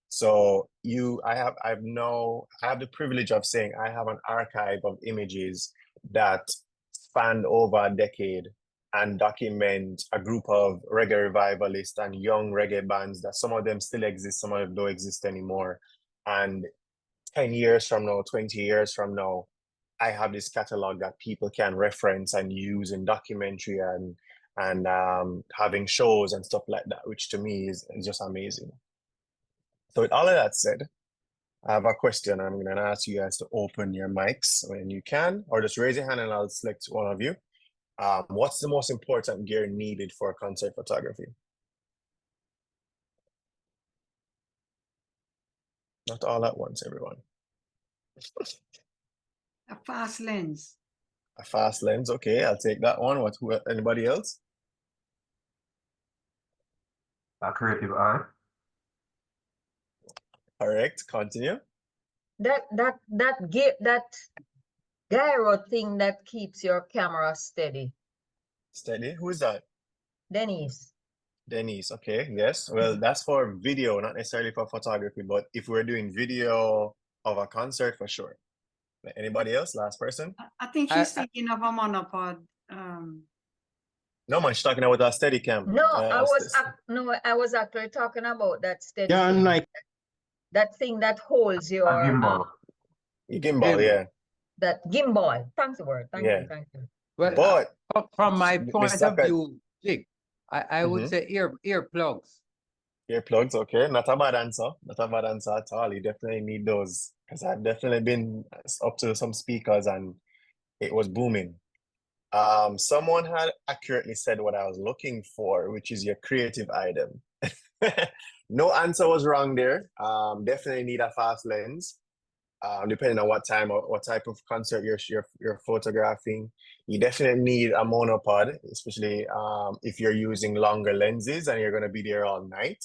So I have the privilege of saying I have an archive of images that span over a decade and document a group of reggae revivalists and young reggae bands that some of them still exist, some of them don't exist anymore. And 10 years from now, 20 years from now, I have this catalog that people can reference and use in documentary and having shows and stuff like that, which to me is just amazing. So with all of that said, I have a question. I'm going to ask you guys to open your mics when you can, or just raise your hand and I'll select one of you. What's the most important gear needed for concert photography? Not all at once, everyone. A fast lens. A fast lens, okay, I'll take that one. Anybody else? A creative eye. Correct, continue. That gyro thing that keeps your camera steady. Steady, who is that? Denise. Denise, okay, yes. Well, that's for video, not necessarily for photography, but if we're doing video of a concert, for sure. Anybody else? Last person? I think she's thinking of a monopod. No, man, she's talking about a steady cam. No, I was actually talking about that steady thing. Like That thing that holds your A gimbal. Gimbal, yeah. that gimbal. Thanks the word. Thank Yeah. you, thank you. well, But from my point of Saka- view, Jik, I would say earplugs. earplugs, okay. Not a bad answer. Not a bad answer at all. You definitely need those. Because I've definitely been up to some speakers and it was booming. Someone had accurately said what I was looking for, which is your creative item. No answer was wrong there. Definitely need a fast lens. Depending on what time or what type of concert you're photographing. You definitely need a monopod, especially if you're using longer lenses and you're going to be there all night.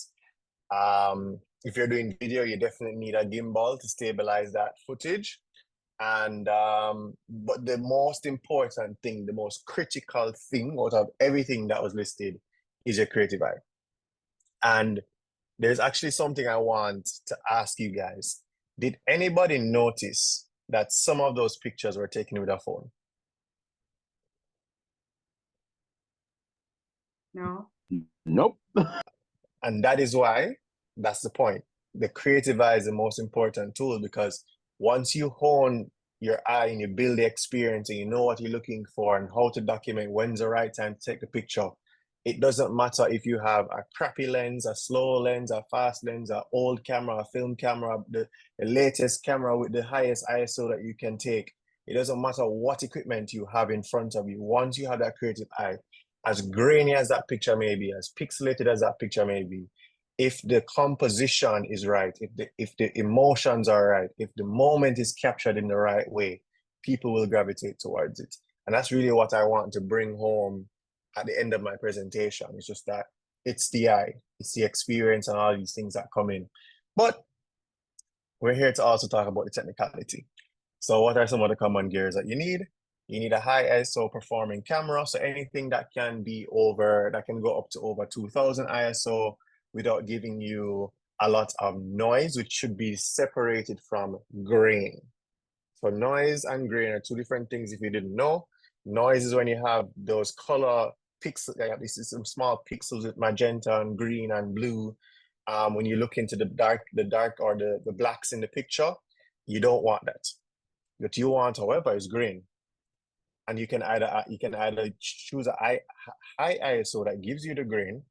If you're doing video, you definitely need a gimbal to stabilize that footage. And but the most important thing, the most critical thing out of everything that was listed is your creative eye. And there's actually something I want to ask you guys. Did anybody notice that some of those pictures were taken with a phone? No. Nope. And that is why, that's the point. The creative eye is the most important tool, because once you hone your eye and you build the experience and you know what you're looking for and how to document when's the right time to take the picture, it doesn't matter if you have a crappy lens, a slow lens, a fast lens, an old camera, a film camera, the latest camera with the highest ISO that you can take. It doesn't matter what equipment you have in front of you. Once you have that creative eye, as grainy as that picture may be, as pixelated as that picture may be, if the composition is right, if the emotions are right, if the moment is captured in the right way, people will gravitate towards it. And that's really what I want to bring home at the end of my presentation. It's just that it's the eye, it's the experience and all these things that come in. But we're here to also talk about the technicality. So what are some of the common gears that you need? You need a high ISO performing camera. So anything that can go up to over 2000 ISO without giving you a lot of noise, which should be separated from grain. So noise and grain are two different things if you didn't know. Noise is when you have those color pixels, this is some small pixels with magenta and green and blue. When you look into the dark or the blacks in the picture, you don't want that. What you want, however, is green. And you can either choose a high ISO that gives you the green,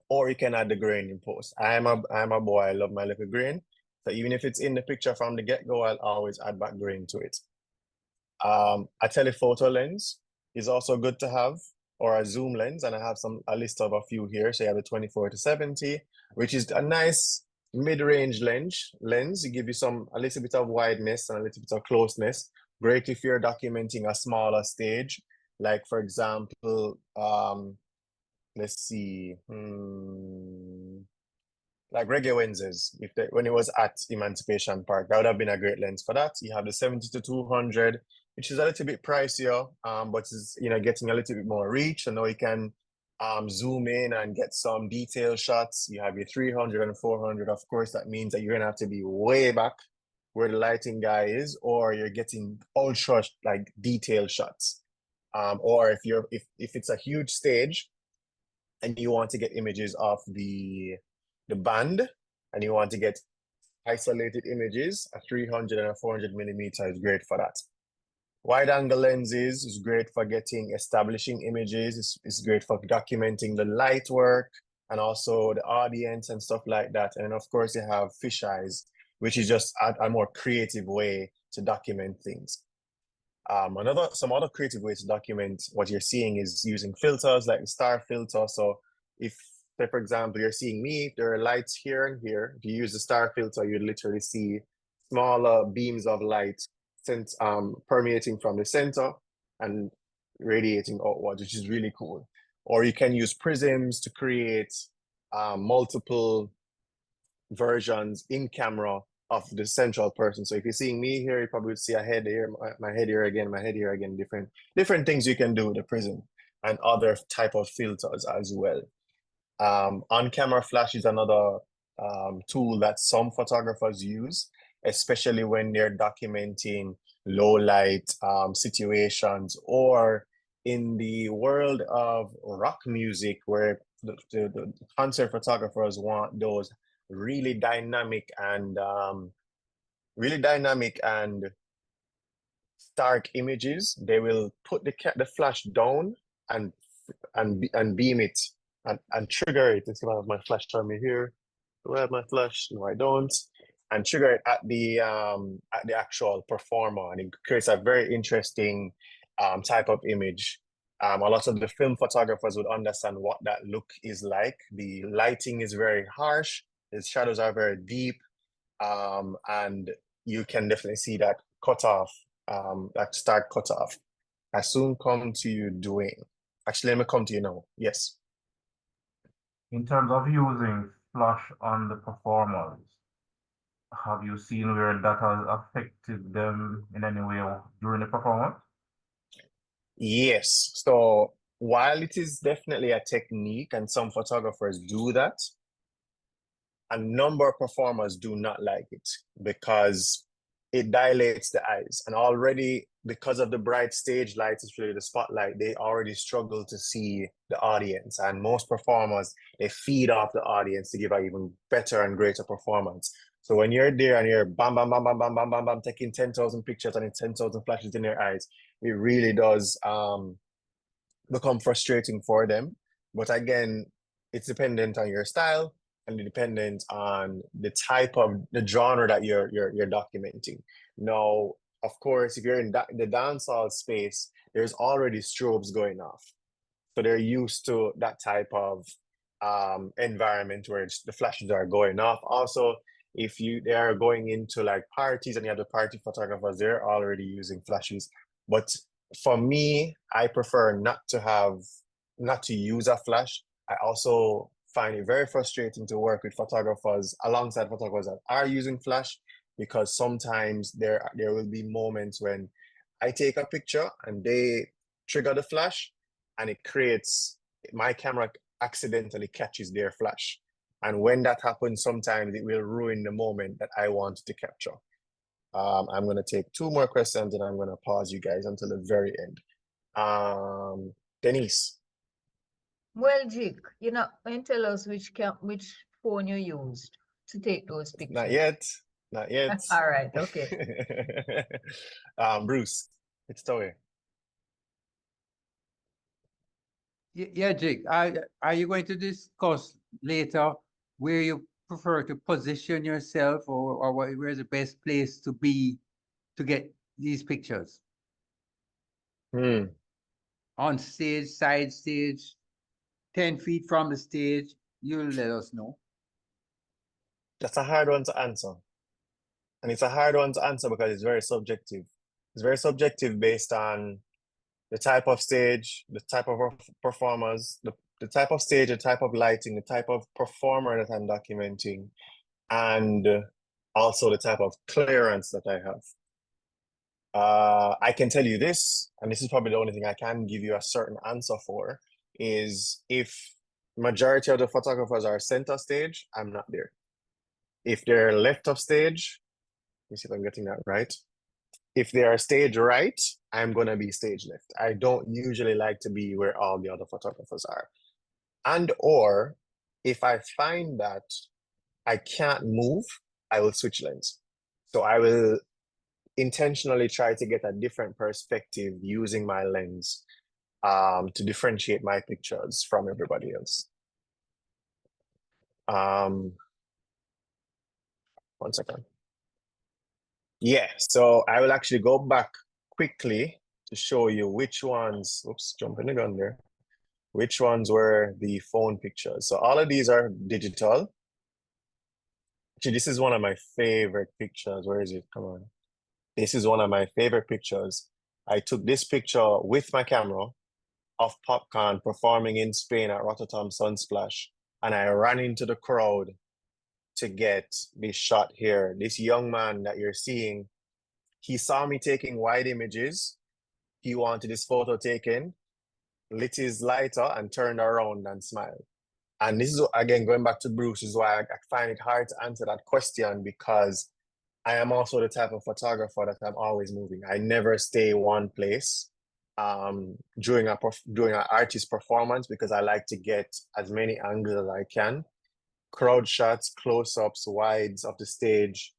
or you can add the grain in post. I'm a boy, I love my little grain. So even if it's in the picture from the get-go, I'll always add back grain to it. A telephoto lens is also good to have, or a zoom lens, and I have a list of a few here. So you have the 24-70, which is a nice mid-range lens. It gives you a little bit of wideness and a little bit of closeness. Great if you're documenting a smaller stage, like for example, let's see, like Reggae Wednesdays, when it was at Emancipation Park, that would have been a great lens for that. You have the 70 to 200, which is a little bit pricier, but is getting a little bit more reach. And now you can zoom in and get some detail shots. You have your 300 and 400. Of course, that means that you're gonna have to be way back where the lighting guy is, or you're getting ultra like detail shots. Or if it's a huge stage and you want to get images of the band and you want to get isolated images, a 300 and a 400 millimeter is great for that. Wide angle lenses is great for establishing images. It's great for documenting the light work and also the audience and stuff like that. And of course you have fisheyes, which is just a more creative way to document things. Some other creative ways to document what you're seeing is using filters like the star filter. So if, say for example, you're seeing me, there are lights here and here. If you use the star filter, you'd literally see smaller beams of light permeating from the center and radiating outwards, which is really cool. Or you can use prisms to create multiple versions in camera of the central person. So if you're seeing me here, you probably would see a head here, my head here again, my head here again, different things you can do with the prism and other type of filters as well. On-camera flash is another tool that some photographers use, especially when they're documenting low light situations, or in the world of rock music where the concert photographers want those really dynamic and stark images. They will put the flash down and beam it and trigger it. Let's see if I have my flash on me here. Do I have my flash? No, I don't. And trigger it at the actual performer, and it creates a very interesting type of image. A lot of the film photographers would understand what that look is like. The lighting is very harsh. The shadows are very deep, and you can definitely see that cutoff, that start cutoff. I soon come to you doing. Actually, let me come to you now. Yes. In terms of using flash on the performers, have you seen where that has affected them in any way during the performance? Yes. So while it is definitely a technique and some photographers do that, a number of performers do not like it because it dilates the eyes. And already, because of the bright stage lights, especially the spotlight, they already struggle to see the audience. And most performers, they feed off the audience to give an even better and greater performance. So when you're there and you're bam, bam, bam, bam, bam, bam, bam, bam, taking 10,000 pictures and 10,000 flashes in their eyes, it really does become frustrating for them. But again, it's dependent on your style and dependent on the type of the genre that you're documenting. Now, of course, if you're in the dancehall space, there's already strobes going off, so they're used to that type of environment where the flashes are going off. Also, if they are going into like parties and you have the party photographers, they're already using flashes. But for me, I prefer not to use a flash. I also find it very frustrating to work with photographers alongside photographers that are using flash, because sometimes there will be moments when I take a picture and they trigger the flash and it creates, my camera accidentally catches their flash. And when that happens, sometimes it will ruin the moment that I want to capture. I'm going to take two more questions and I'm going to pause you guys until the very end. Denise. Well, Jik, tell us which phone you used to take those pictures. Not yet. All right, okay. Bruce, it's Toy. Yeah, Jake, are you going to discuss later where you prefer to position yourself, or where's the best place to be to get these pictures? On stage, side stage, 10 feet from the stage? You'll let us know. That's a hard one to answer. And it's a hard one to answer because it's very subjective. It's very subjective based on the type of stage, the type of performers, the type of stage, the type of lighting, the type of performer that I'm documenting, and also the type of clearance that I have. I can tell you this, and this is probably the only thing I can give you a certain answer for, is if majority of the photographers are center stage, I'm not there. If they're left of stage, let me see if I'm getting that right. If they are stage right, I'm gonna be stage left. I don't usually like to be where all the other photographers are. And or if I find that I can't move, I will switch lens. So I will intentionally try to get a different perspective using my lens to differentiate my pictures from everybody else. 1 second. Yeah, so I will actually go back quickly to show you which ones, oops, jumping the gun there, which ones were the phone pictures. So all of these are digital. Actually, this is one of my favorite pictures. Where is it? Come on. This is one of my favorite pictures. I took this picture with my camera of Popcorn performing in Spain at Rotterdam Sunsplash, and I ran into the crowd to get this shot here. This young man that you're seeing, he saw me taking wide images. He wanted his photo taken, lit his lighter and turned around and smiled. And this is, again, going back to Bruce, is why I find it hard to answer that question, because I am also the type of photographer that I'm always moving. I never stay one place during an artist performance, because I like to get as many angles as I can. Crowd shots, close-ups, wides of the stage,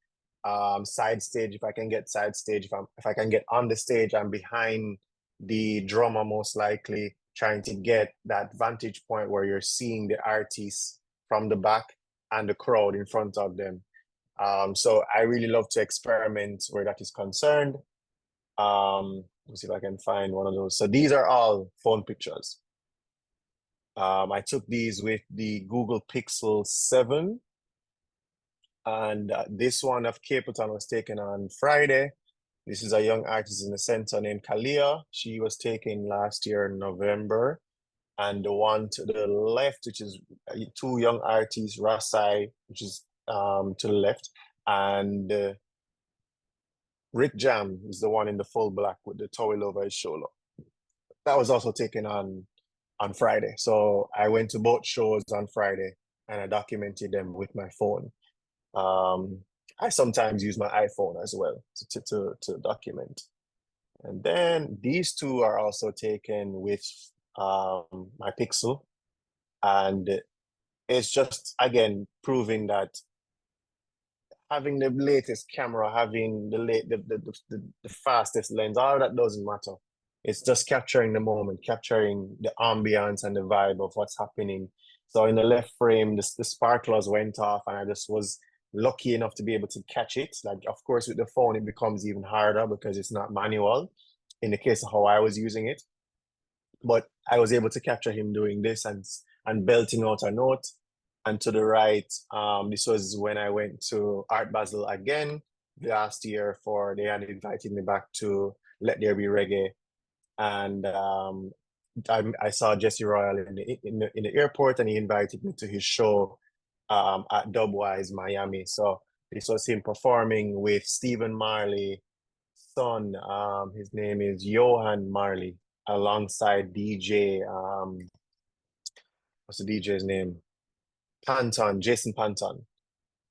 side stage if I can get side stage. If I can get on the stage, I'm behind the drummer most likely, trying to get that vantage point where you're seeing the artists from the back and the crowd in front of them. So I really love to experiment where that is concerned. Let's see if I can find one of those. So these are all phone pictures. I took these with the Google Pixel 7. And this one of Capleton was taken on Friday. This is a young artist in the center named Kalia. She was taken last year in November. And the one to the left, which is two young artists, Rasai, which is to the left, and Rick Jam is the one in the full black with the towel over his shoulder. That was also taken on Friday. So I went to both shows on Friday and I documented them with my phone. I sometimes use my iPhone as well to document. And then these two are also taken with my Pixel. And it's just, again, proving that having the latest camera, having the fastest lens, all that doesn't matter. It's just capturing the moment, capturing the ambience and the vibe of what's happening. So in the left frame, the sparklers went off and I just was lucky enough to be able to catch it. Like, of course, with the phone, it becomes even harder because it's not manual in the case of how I was using it. But I was able to capture him doing this and belting out a note. And to the right, this was when I went to Art Basel again last year they had invited me back to Let There Be Reggae. And I saw Jesse Royal in the airport, and he invited me to his show at Dubwise, Miami. So this was him performing with Stephen Marley's son. His name is Johan Marley, alongside DJ, what's the DJ's name? Panton, Jason Panton.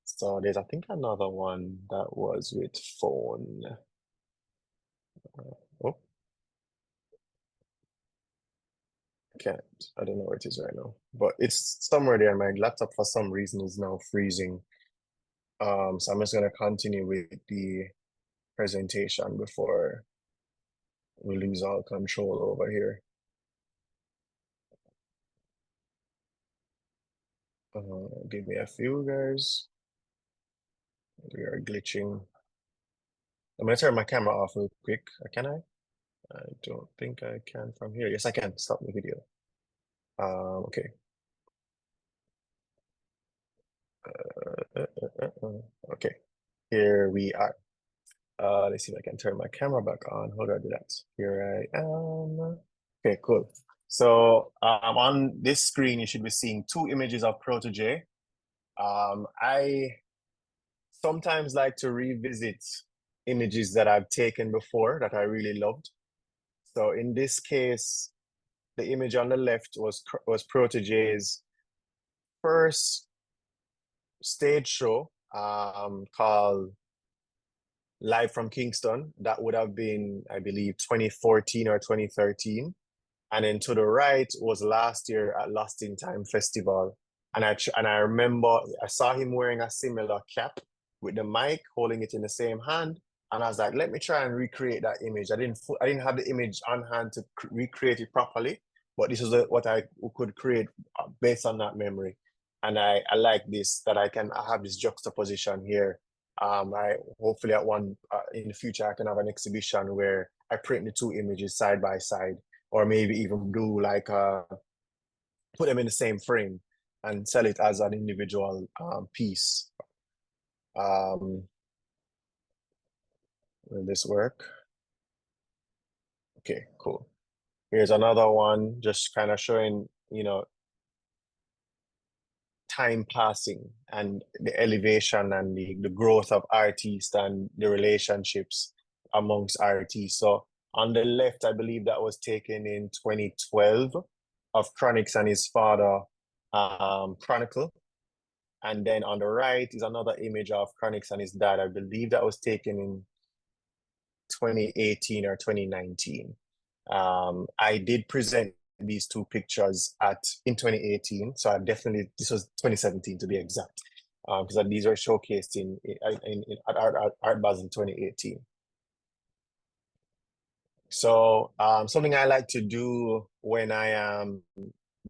So there's, I think, another one that was with phone. Oh, I don't know where it is right now, but it's somewhere there. My laptop for some reason is now freezing. So I'm just gonna continue with the presentation before we lose all control over here. Give me a few, guys. We are glitching. I'm gonna turn my camera off real quick. Can I? I don't think I can from here. Yes, I can. Stop the video. Okay. Okay, here we are. Let's see if I can turn my camera back on. How do I do that? Here I am. Okay, cool. So on this screen, you should be seeing two images of Protege. I sometimes like to revisit images that I've taken before that I really loved. So in this case, the image on the left was Protege's first stage show called Live from Kingston. That would have been, I believe, 2014 or 2013. And then to the right was last year at Lost in Time Festival. And I remember I saw him wearing a similar cap with the mic, holding it in the same hand. And I was like, let me try and recreate that image. I didn't have the image on hand to recreate it properly, but this is what I could create based on that memory. And I like this, that I have this juxtaposition here. I hopefully at one in the future I can have an exhibition where I print the two images side by side, or maybe even do like put them in the same frame and sell it as an individual piece. Will this work? Okay, cool. Here's another one, just kind of showing, you know, time passing and the elevation and the growth of artists and the relationships amongst artists. So on the left, I believe that was taken in 2012 of Chronix and his father, Chronicle. And then on the right is another image of Chronix and his dad. I believe that was taken in 2018 or 2019. I did present these two pictures in 2018. So I definitely, this was 2017 to be exact, because these were showcased at Art Basel in 2018. So something I like to do when I am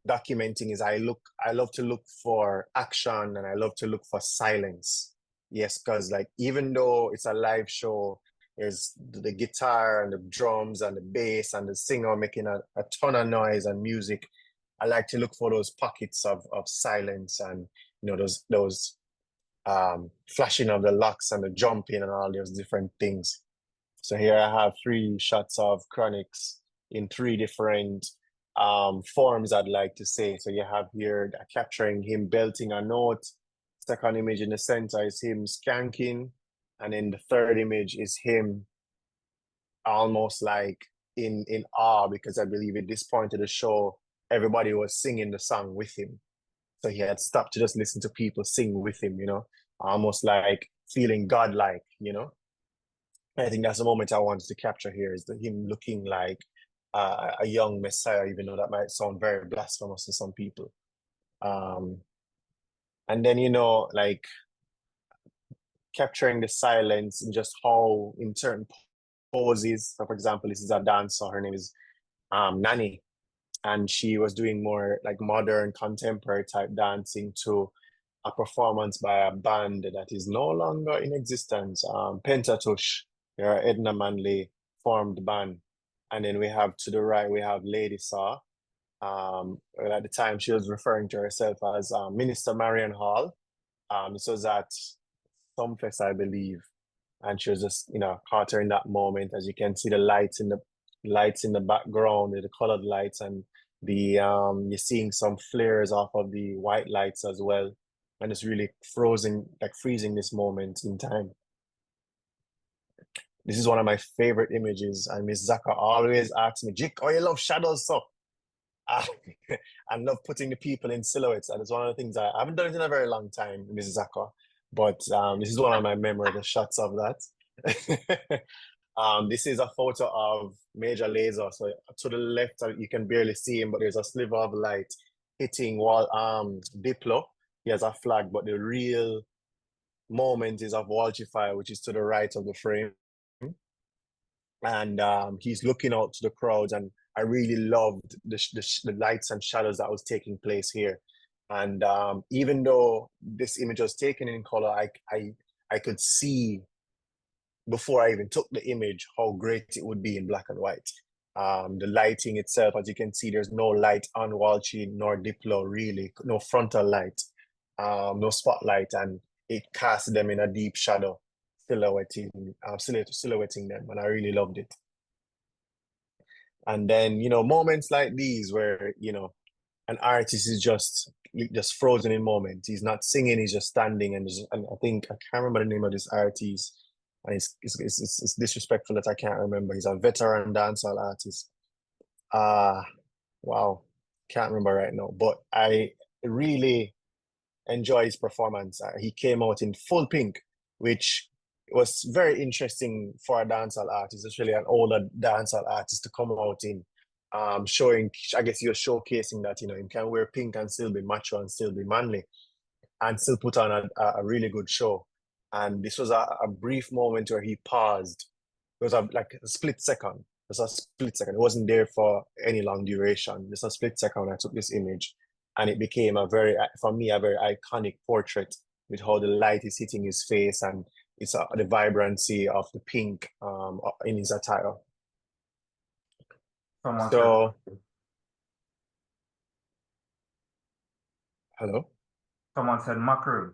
documenting is I love to look for action, and I love to look for silence. Yes, because like even though it's a live show, there's the guitar and the drums and the bass and the singer making a ton of noise and music. I like to look for those pockets of silence, and you know, those flashing of the locks and the jumping and all those different things. So here I have 3 shots of Chronix in 3 different forms, I'd like to say. So you have here capturing him belting a note. Second image in the center is him skanking. And then the third image is him almost like in awe, because I believe at this point of the show, everybody was singing the song with him. So he had stopped to just listen to people sing with him, you know, almost like feeling godlike, you know. I think that's the moment I wanted to capture here, is him looking like a young messiah, even though that might sound very blasphemous to some people. And then, you know, like capturing the silence and just how in certain poses. So for example, this is a dancer, her name is Nani, and she was doing more like modern contemporary type dancing to a performance by a band that is no longer in existence, Pentatush. They're Edna Manley formed band. And then we have to the right, we have Lady Saw. At the time, she was referring to herself as Minister Marion Hall. This was at Sumfest, I believe. And she was just, you know, caught her in that moment. As you can see, the lights in the background, the colored lights, and the you're seeing some flares off of the white lights as well. And it's really freezing this moment in time. This is one of my favorite images, and Miss Zaka always asks me, Jik, oh, you love shadows, so? I love putting the people in silhouettes, and it's one of the things I haven't done it in a very long time, Miss Zaka, but this is one of my memorable shots of that. This is a photo of Major Lazer. So to the left, you can barely see him, but there's a sliver of light hitting Diplo. He has a flag, but the real moment is of Walchify, which is to the right of the frame. And he's looking out to the crowds, and I really loved the lights and shadows that was taking place here. And even though this image was taken in color, I could see before I even took the image how great it would be in black and white. The lighting itself, as you can see, there's no light on Walchi nor Diplo, really, no frontal light, no spotlight, and it cast them in a deep shadow, silhouetting them, and I really loved it. And then, you know, moments like these where, you know, an artist is just frozen in moment. He's not singing, he's just standing, and I think I can't remember the name of this artist. And it's disrespectful that I can't remember. He's a veteran dancehall artist. Wow, can't remember right now. But I really enjoy his performance. He came out in full pink, which was very interesting for a dancehall artist, especially an older dancehall artist, to come out in showing, I guess you're showcasing that, you know, you can wear pink and still be macho and still be manly and still put on a really good show. And this was a brief moment where he paused. It was like a split second. It was a split second. It wasn't there for any long duration. Just a split second, I took this image, and it became for me, a very iconic portrait with how the light is hitting his face, and it's the vibrancy of the pink in his attire. So, hello? Someone said mackerel.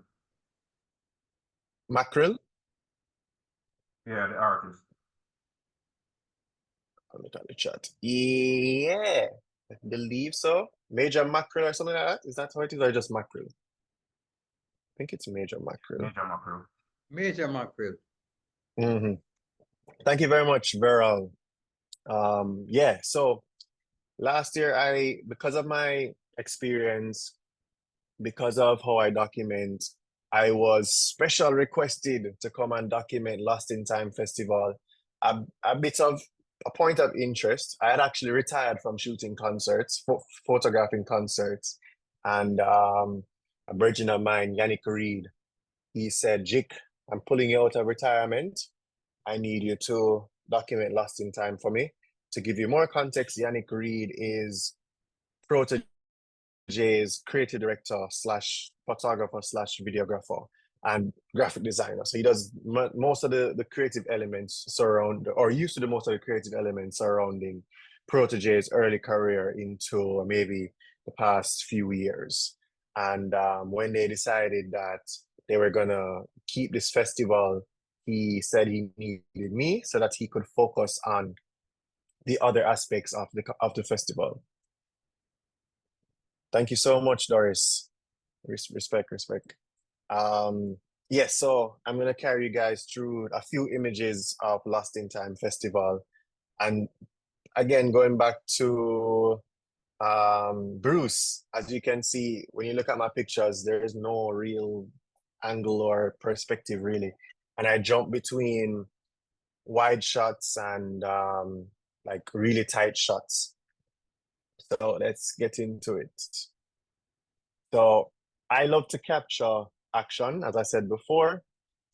Mackerel? Yeah, the artist. I'll look at the chat. Yeah, I believe so. Major mackerel or something like that? Is that how it is, or just mackerel? I think it's major mackerel. Major mackerel. Major mackerel. Mm-hmm. Thank you very much, Beryl. Yeah, so last year, because of my experience, because of how I document, I was special requested to come and document Lost in Time Festival. A bit of a point of interest. I had actually retired from shooting concerts, photographing concerts, and a virgin of mine, Yannick Reed, he said, Jik, I'm pulling you out of retirement. I need you to document Lost in Time for me. To give you more context, Yannick Reed is Protoge's creative director / photographer / videographer and graphic designer. So he does most of the creative elements used to do most of the creative elements surrounding Protoge's early career into maybe the past few years. And when they decided that they were gonna keep this festival, he said he needed me so that he could focus on the other aspects of the festival. Thank you so much, Doris. Respect. Yes, so I'm gonna carry you guys through a few images of Lost in Time Festival. And again, going back to Bruce, as you can see, when you look at my pictures, there is no real angle or perspective really. And I jump between wide shots and like really tight shots. So let's get into it. So I love to capture action, as I said before.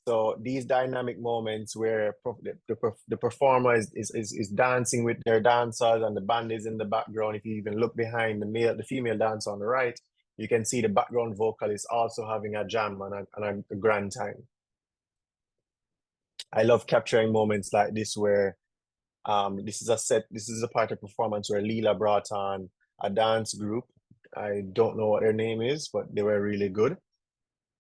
So these dynamic moments where the performer is dancing with their dancers and the band is in the background. If you even look behind the female dancer on the right, you can see the background vocalist also having a jam and a grand time. I love capturing moments like this where this is a part of performance where Leela brought on a dance group. I don't know what their name is, but they were really good.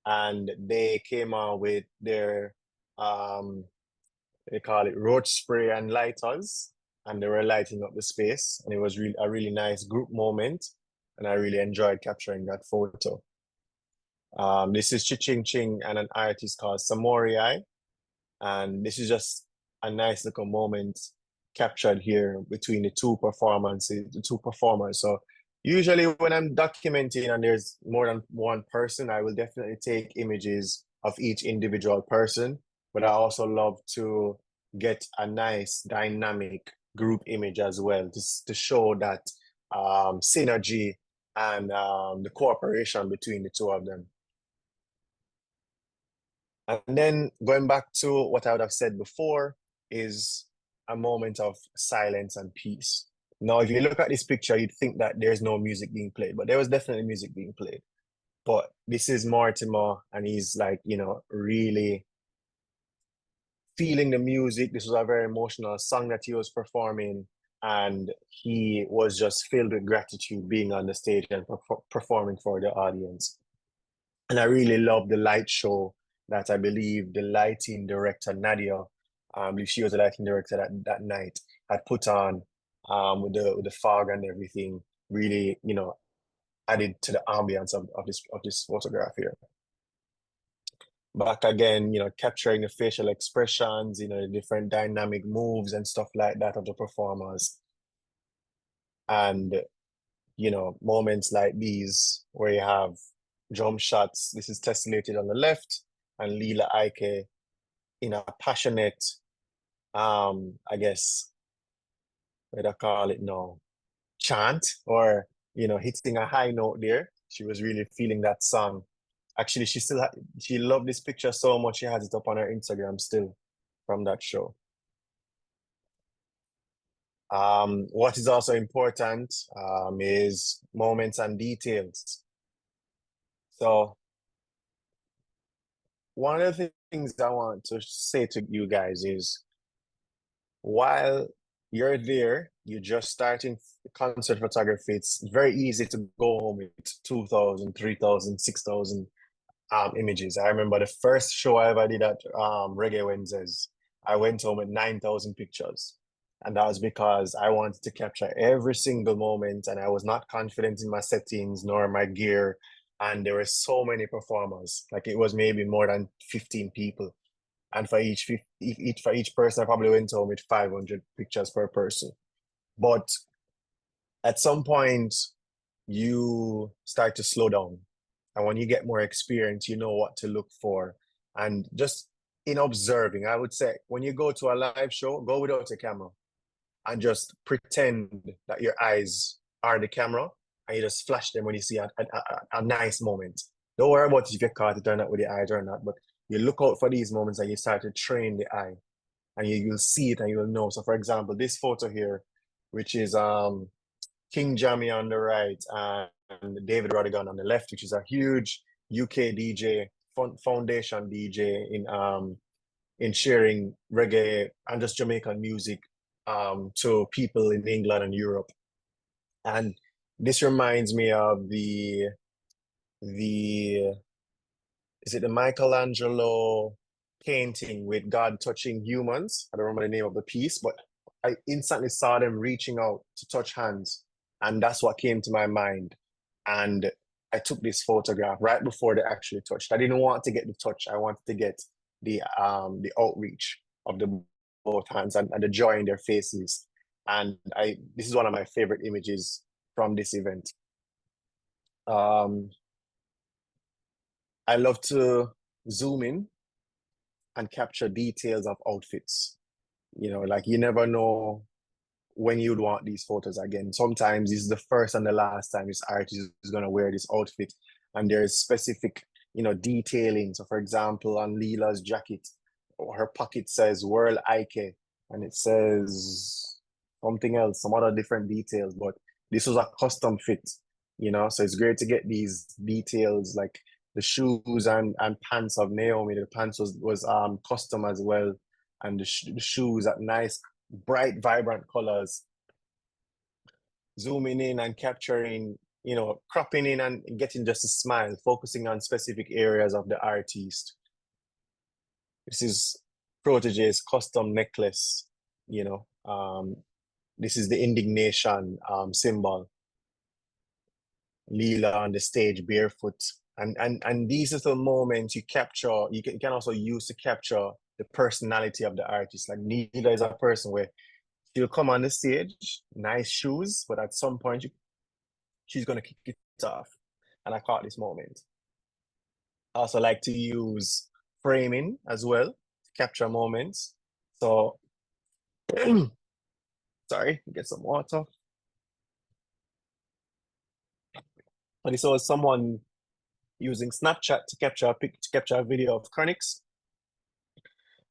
And they came out with their, they call it roach spray and lighters, and they were lighting up the space. And it was a really nice group moment. And I really enjoyed capturing that photo. This is Chiching Ching and an artist called Samorii. And this is just a nice little moment captured here between the two performers. So usually when I'm documenting and there's more than one person, I will definitely take images of each individual person, but I also love to get a nice dynamic group image as well to show that synergy and the cooperation between the two of them. And then going back to what I would have said before is a moment of silence and peace. Now, if you look at this picture, you'd think that there's no music being played, but there was definitely music being played. But this is Mortimer, and he's like, you know, really feeling the music. This was a very emotional song that he was performing, and he was just filled with gratitude being on the stage and performing for the audience. And I really love the light show that I believe the lighting director, Nadia, I believe she was the lighting director that night, had put on. with the fog and everything, really, you know, added to the ambience of this photograph here. Back again, you know, capturing the facial expressions, you know, the different dynamic moves and stuff like that of the performers. And, you know, moments like these where you have drum shots. This is tessellated on the left, and Lila Ike in a passionate, I guess, what do I call it now? Chant, or, you know, hitting a high note there. She was really feeling that song. Actually, she loved this picture so much, she has it up on her Instagram still from that show. What is also important is moments and details. So one of the things I want to say to you guys is, while you're there, you're just starting concert photography, it's very easy to go home with 2,000, 3,000, 6,000 images. I remember the first show I ever did at Reggae Wednesdays, I went home with 9,000 pictures. And that was because I wanted to capture every single moment, and I was not confident in my settings nor my gear. And there were so many performers, like it was maybe more than 15 people. And for each person, I probably went home with 500 pictures per person. But at some point, you start to slow down. And when you get more experience, you know what to look for. And just in observing, I would say, when you go to a live show, go without a camera and just pretend that your eyes are the camera, and you just flash them when you see a nice moment. Don't worry about if you caught it or not with the eyes or not, but you look out for these moments and you start to train the eye, and you'll see it and you'll know. So for example, this photo here, which is King Jammy on the right and David Rodigan on the left, which is a huge UK DJ, foundation DJ in sharing reggae and just Jamaican music to people in England and Europe. And this reminds me of the is it the Michelangelo painting with God touching humans? I don't remember the name of the piece, but I instantly saw them reaching out to touch hands, and that's what came to my mind. And I took this photograph right before they actually touched. I didn't want to get the touch. I wanted to get the outreach of the both hands and the joy in their faces. And this is one of my favorite images from this event. I love to zoom in and capture details of outfits. You know, like you never know when you'd want these photos again. Sometimes this is the first and the last time this artist is going to wear this outfit, and there's specific, you know, detailing. So for example, on Leela's jacket, her pocket says World Ike, and it says something else, some other different details, but this was a custom fit, you know, so it's great to get these details, like the shoes and pants of Naomi. The pants was custom as well, and the shoes at nice, bright, vibrant colors. Zooming in and capturing, you know, cropping in and getting just a smile, focusing on specific areas of the artist. This is Protege's custom necklace, you know. This is the indignation symbol. Leela on the stage barefoot. And these little moments you capture, you can also use to capture the personality of the artist. Like Leela is a person where she'll come on the stage, nice shoes, but at some point she's gonna kick it off. And I caught this moment. I also like to use framing as well to capture moments. So, sorry, get some water. And this was someone using Snapchat to capture a video of Chronix.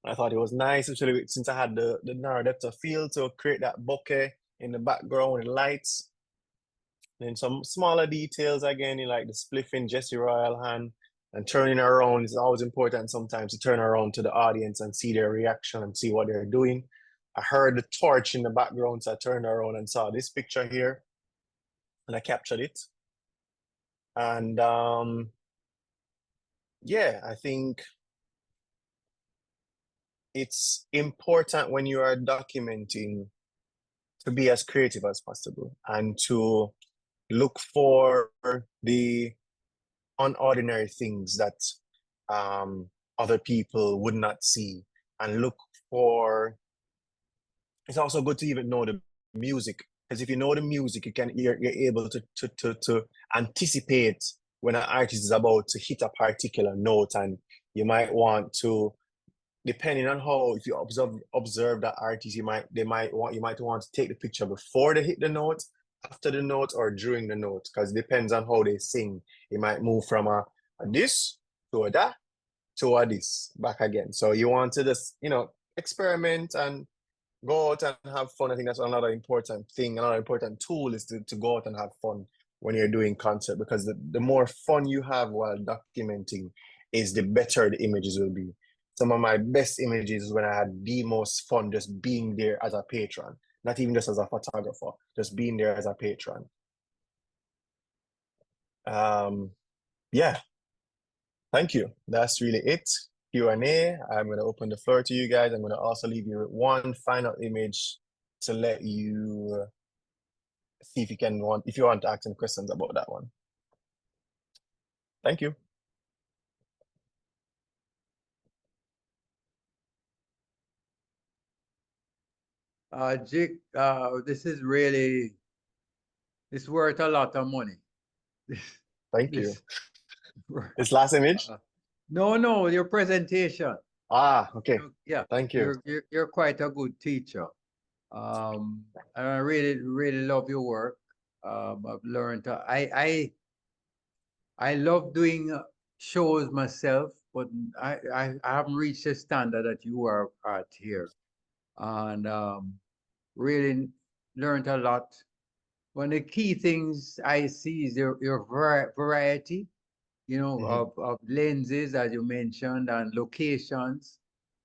I thought it was nice, especially since I had the narrow depth of field to create that bokeh in the background with lights. Then some smaller details again, you like the spliffing Jesse Royal hand and turning around. It's always important sometimes to turn around to the audience and see their reaction and see what they're doing. I heard the torch in the background, so I turned around and saw this picture here, and I captured it. And yeah, I think it's important when you are documenting be as creative as possible and to look for the unordinary things that other people would not see, and look for. It's also good to even know the music, because if you know the music, you're able to anticipate when an artist is about to hit a particular note, and you might want to, depending on how, if you observe that artist, you might want to take the picture before they hit the note, after the note, or during the note, because it depends on how they sing. It might move from a this to a that to a this back again. So you want to just, experiment and go out and have fun. I think that's another important thing. Another important tool is to go out and have fun when you're doing concert, because the more fun you have while documenting is the better the images will be. Some of my best images is when I had the most fun just being there as a patron, not even just as a photographer, just being there as a patron. Yeah, thank you. That's really it. Q&A. I'm going to open the floor to you guys. I'm going to also leave you with one final image to let you see if you want to ask any questions about that one. Thank you. Jik, this is really, it's worth a lot of money. Thank you. This last image? No, your presentation. Okay. Yeah. Thank you. You're quite a good teacher. And I really love your work. I've learned, I love doing shows myself, but I haven't reached the standard that you are at here. And really learned a lot. One of the key things I see is your variety, of lenses, as you mentioned, and locations.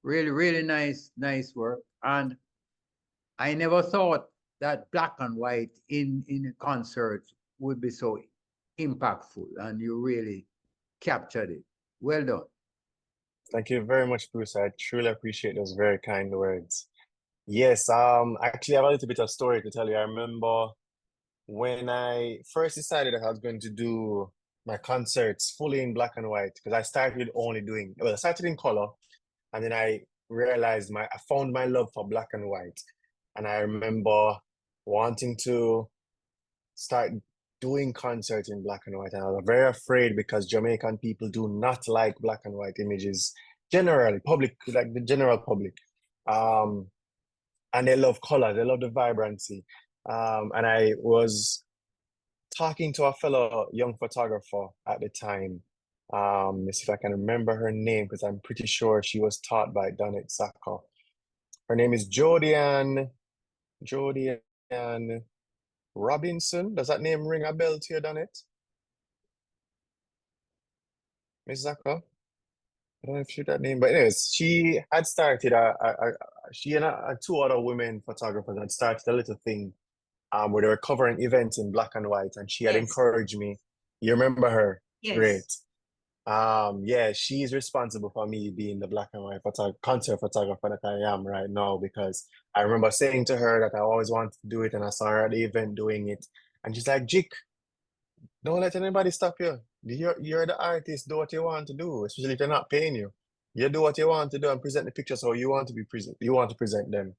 Really nice work. And I never thought that black and white in a concert would be so impactful, and you really captured it. Well done. Thank you very much, Bruce. I truly appreciate those very kind words. Yes, actually I have a little bit of story to tell you. I remember when I first decided that I was going to do my concerts fully in black and white, because I started I started in color, and then I realized I found my love for black and white. And I remember wanting to start doing concerts in black and white. And I was very afraid, because Jamaican people do not like black and white images generally, like the general public. And they love color, they love the vibrancy. And I was talking to a fellow young photographer at the time. Let's see if I can remember her name, because I'm pretty sure she was taught by Donette Saka. Her name is Jodianne Robinson. Does that name ring a bell to you, Donette? Miss Zaka? I don't know if she that name, but anyways, she had started she and two other women photographers had started a little thing where they were covering events in black and white, and she had encouraged me. You remember her? Yes. Great. Yeah, she's responsible for me being the black and white concert photographer that I am right now, because I remember saying to her that I always wanted to do it, and I saw her at the event doing it, and she's like, Jik, don't let anybody stop you. You're the artist, do what you want to do, especially if they're not paying you. You do what you want to do and present the pictures how you want to present them.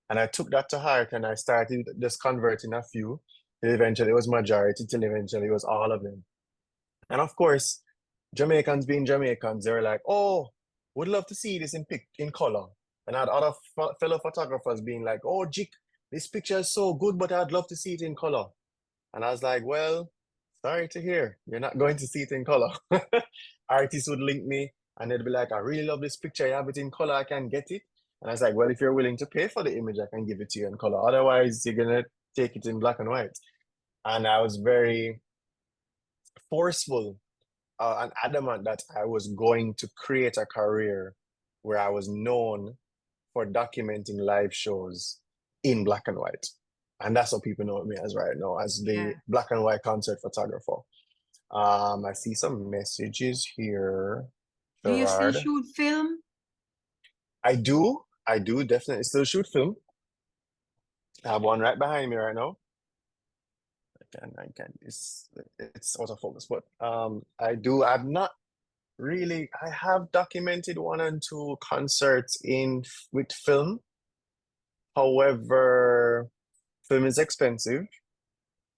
And I took that to heart, and I started just converting a few. Till eventually it was majority, till eventually it was all of them. And of course, Jamaicans being Jamaicans, they were like, oh, would love to see this in color. And I had other fellow photographers being like, oh, Jik, this picture is so good, but I'd love to see it in color. And I was like, well, sorry to hear, you're not going to see it in color. Artists would link me, and they'd be like, I really love this picture, you have it in color, I can get it. And I was like, well, if you're willing to pay for the image, I can give it to you in color. Otherwise, you're gonna take it in black and white. And I was very forceful and adamant that I was going to create a career where I was known for documenting live shows in black and white. And that's what people know me as right now, as the black and white concert photographer. I see some messages here. Do you still Gerard. shoot film? I do definitely still shoot film. I have one right behind me right now. It's out of focus, but I've not really, I have documented 1 and 2 concerts with film. However, film is expensive,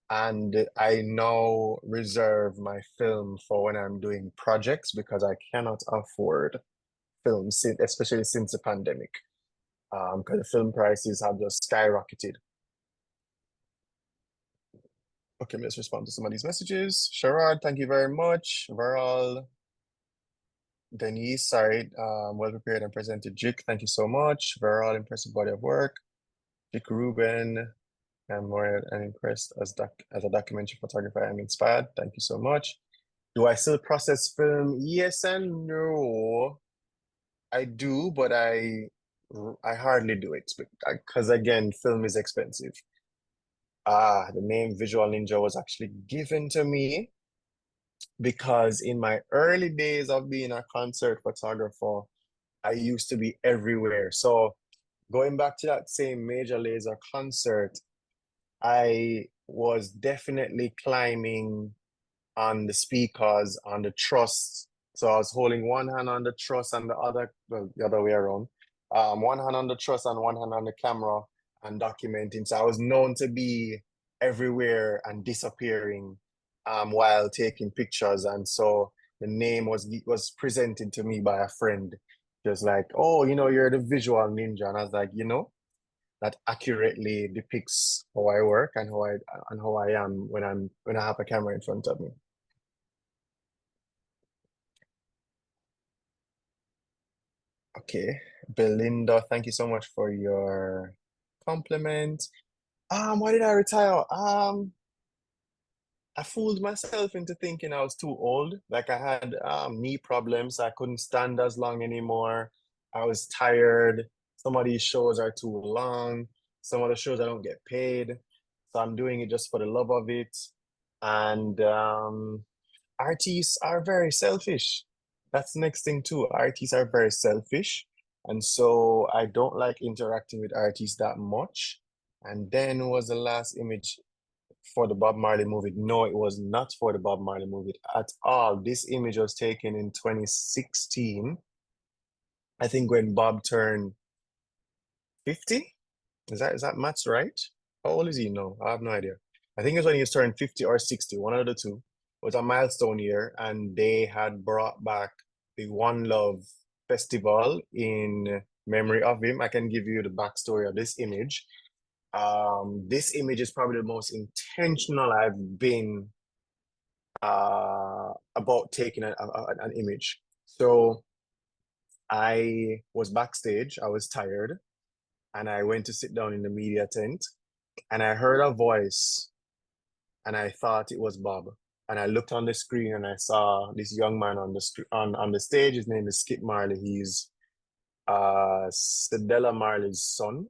and I now reserve my film for when I'm doing projects because I cannot afford film, especially since the pandemic. Because the film prices have just skyrocketed. Okay, let's respond to some of these messages. Sherrod, thank you very much. Veral, Denise, sorry, well prepared and presented. Jik, thank you so much. Veral, impressive body of work. Jik Reuben, I'm more impressed as a documentary photographer. I'm inspired. Thank you so much. Do I still process film? Yes and no. I do, but I hardly do it because again, film is expensive. The name Visual Ninja was actually given to me because in my early days of being a concert photographer, I used to be everywhere. So going back to that same Major Lazer concert, I was definitely climbing on the speakers, on the truss. So I was holding one hand on the truss and the other way around. One hand on the truss and one hand on the camera and documenting. So I was known to be everywhere and disappearing while taking pictures. And so the name was presented to me by a friend, just like, oh, you're the visual ninja. And I was like, that accurately depicts how I work and how I am when I have a camera in front of me. Okay, Belinda, thank you so much for your compliment. Why did I retire? I fooled myself into thinking I was too old. Like I had knee problems. I couldn't stand as long anymore. I was tired. Some of these shows are too long. Some of the shows I don't get paid. So I'm doing it just for the love of it. And artists are very selfish. That's the next thing too. Artists are very selfish. And so I don't like interacting with artists that much. And then was the last image for the Bob Marley movie? No, it was not for the Bob Marley movie at all. This image was taken in 2016. I think when Bob turned 50. Is that maths right? How old is he now? I have no idea. I think it's when he was turning 50 or 60, one of the two. It was a milestone year, and they had brought back the One Love Festival in memory of him. I can give you the backstory of this image. This image is probably the most intentional I've been about taking an image. So I was backstage, I was tired, and I went to sit down in the media tent, and I heard a voice, and I thought it was Bob. And I looked on the screen, and I saw this young man on the stage. His name is Skip Marley. He's Cedella Marley's son.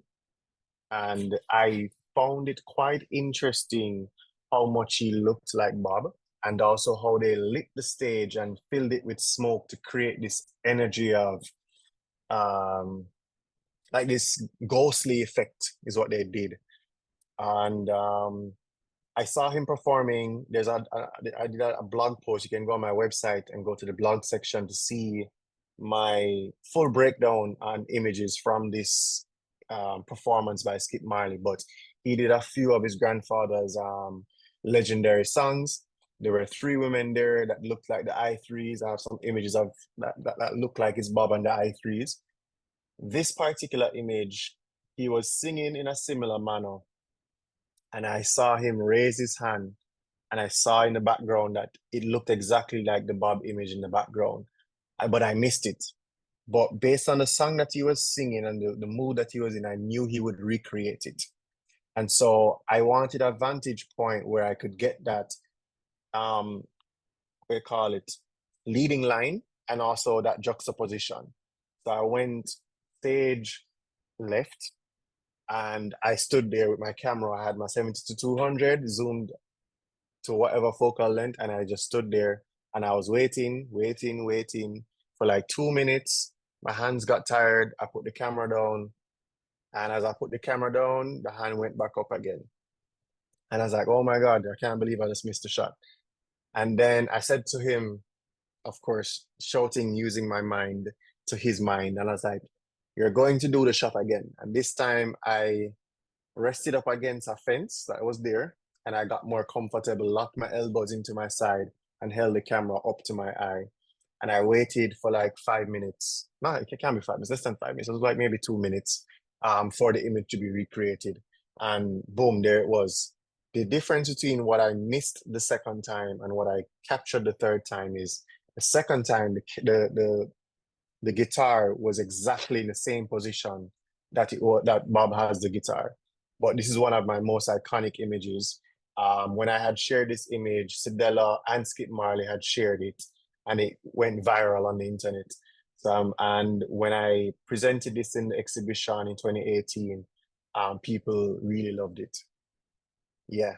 And I found it quite interesting how much he looked like Bob, and also how they lit the stage and filled it with smoke to create this energy of like this ghostly effect is what they did. And I saw him performing. I did a blog post. You can go on my website and go to the blog section to see my full breakdown on images from this performance by Skip Marley. But he did a few of his grandfather's legendary songs. There were 3 women there that looked like the I3s. I have some images of that look like it's Bob and the I3s. This particular image, he was singing in a similar manner. And I saw him raise his hand, and I saw in the background that it looked exactly like the Bob image in the background, but I missed it. But based on the song that he was singing and the mood that he was in, I knew he would recreate it. And so I wanted a vantage point where I could get that, we call it leading line, and also that juxtaposition. So I went stage left, and I stood there with my camera. I had my 70-200 zoomed to whatever focal length, and I just stood there, and I was waiting for like 2 minutes. My hands got tired. I put the camera down, And as I put the camera down, the hand went back up again. And I was like, oh my God, I can't believe I just missed the shot. And then I said to him, of course, shouting, using my mind to his mind. And I was like, you're going to do the shot again. And this time I rested up against a fence that was there. And I got more comfortable, locked my elbows into my side and held the camera up to my eye. And I waited for like 5 minutes. No, it can't be 5 minutes, less than 5 minutes. It was like maybe 2 minutes for the image to be recreated. And boom, there it was. The difference between what I missed the second time and what I captured the third time is the second time the guitar was exactly in the same position that that Bob has the guitar. But this is one of my most iconic images. When I had shared this image, Sidella and Skip Marley had shared it, and it went viral on the internet. And when I presented this in the exhibition in 2018, people really loved it. Yeah,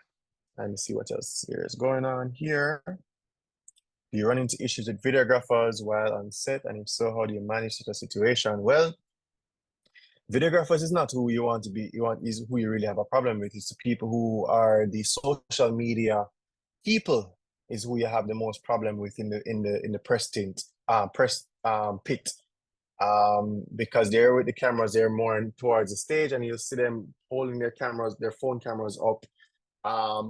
and see what else is going on here. Do you run into issues with videographers while on set? And if so, how do you manage such a situation? Well, videographers is not who you want to be. Is who you really have a problem with. It's the people who are the social media people is who you have the most problem with in the press pit. Because they're with the cameras, they're more towards the stage, and you'll see them holding their phone cameras up.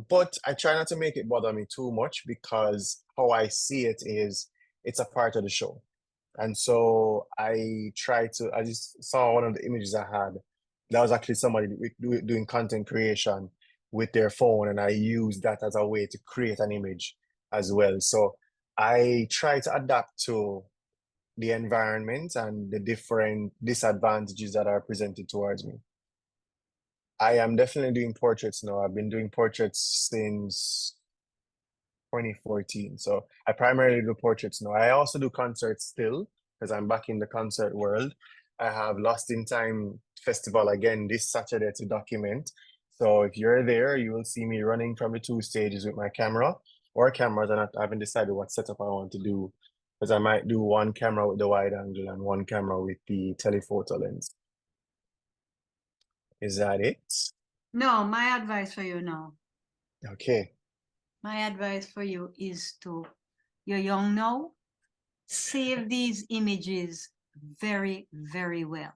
But I try not to make it bother me too much, because how I see it is it's a part of the show. And so I just saw one of the images I had. That was actually somebody doing content creation with their phone, and I used that as a way to create an image as well. So I try to adapt to the environment and the different disadvantages that are presented towards me. I am definitely doing portraits now. I've been doing portraits since 2014. So I primarily do portraits now. I also do concerts still, because I'm back in the concert world. I have Lost in Time Festival again this Saturday to document. So if you're there, you will see me running from the 2 stages with my camera or cameras, and I haven't decided what setup I want to do, because I might do one camera with the wide angle and one camera with the telephoto lens. Is that it? No, my advice for you now. Okay. My advice for you is you're young now, save these images very, very well.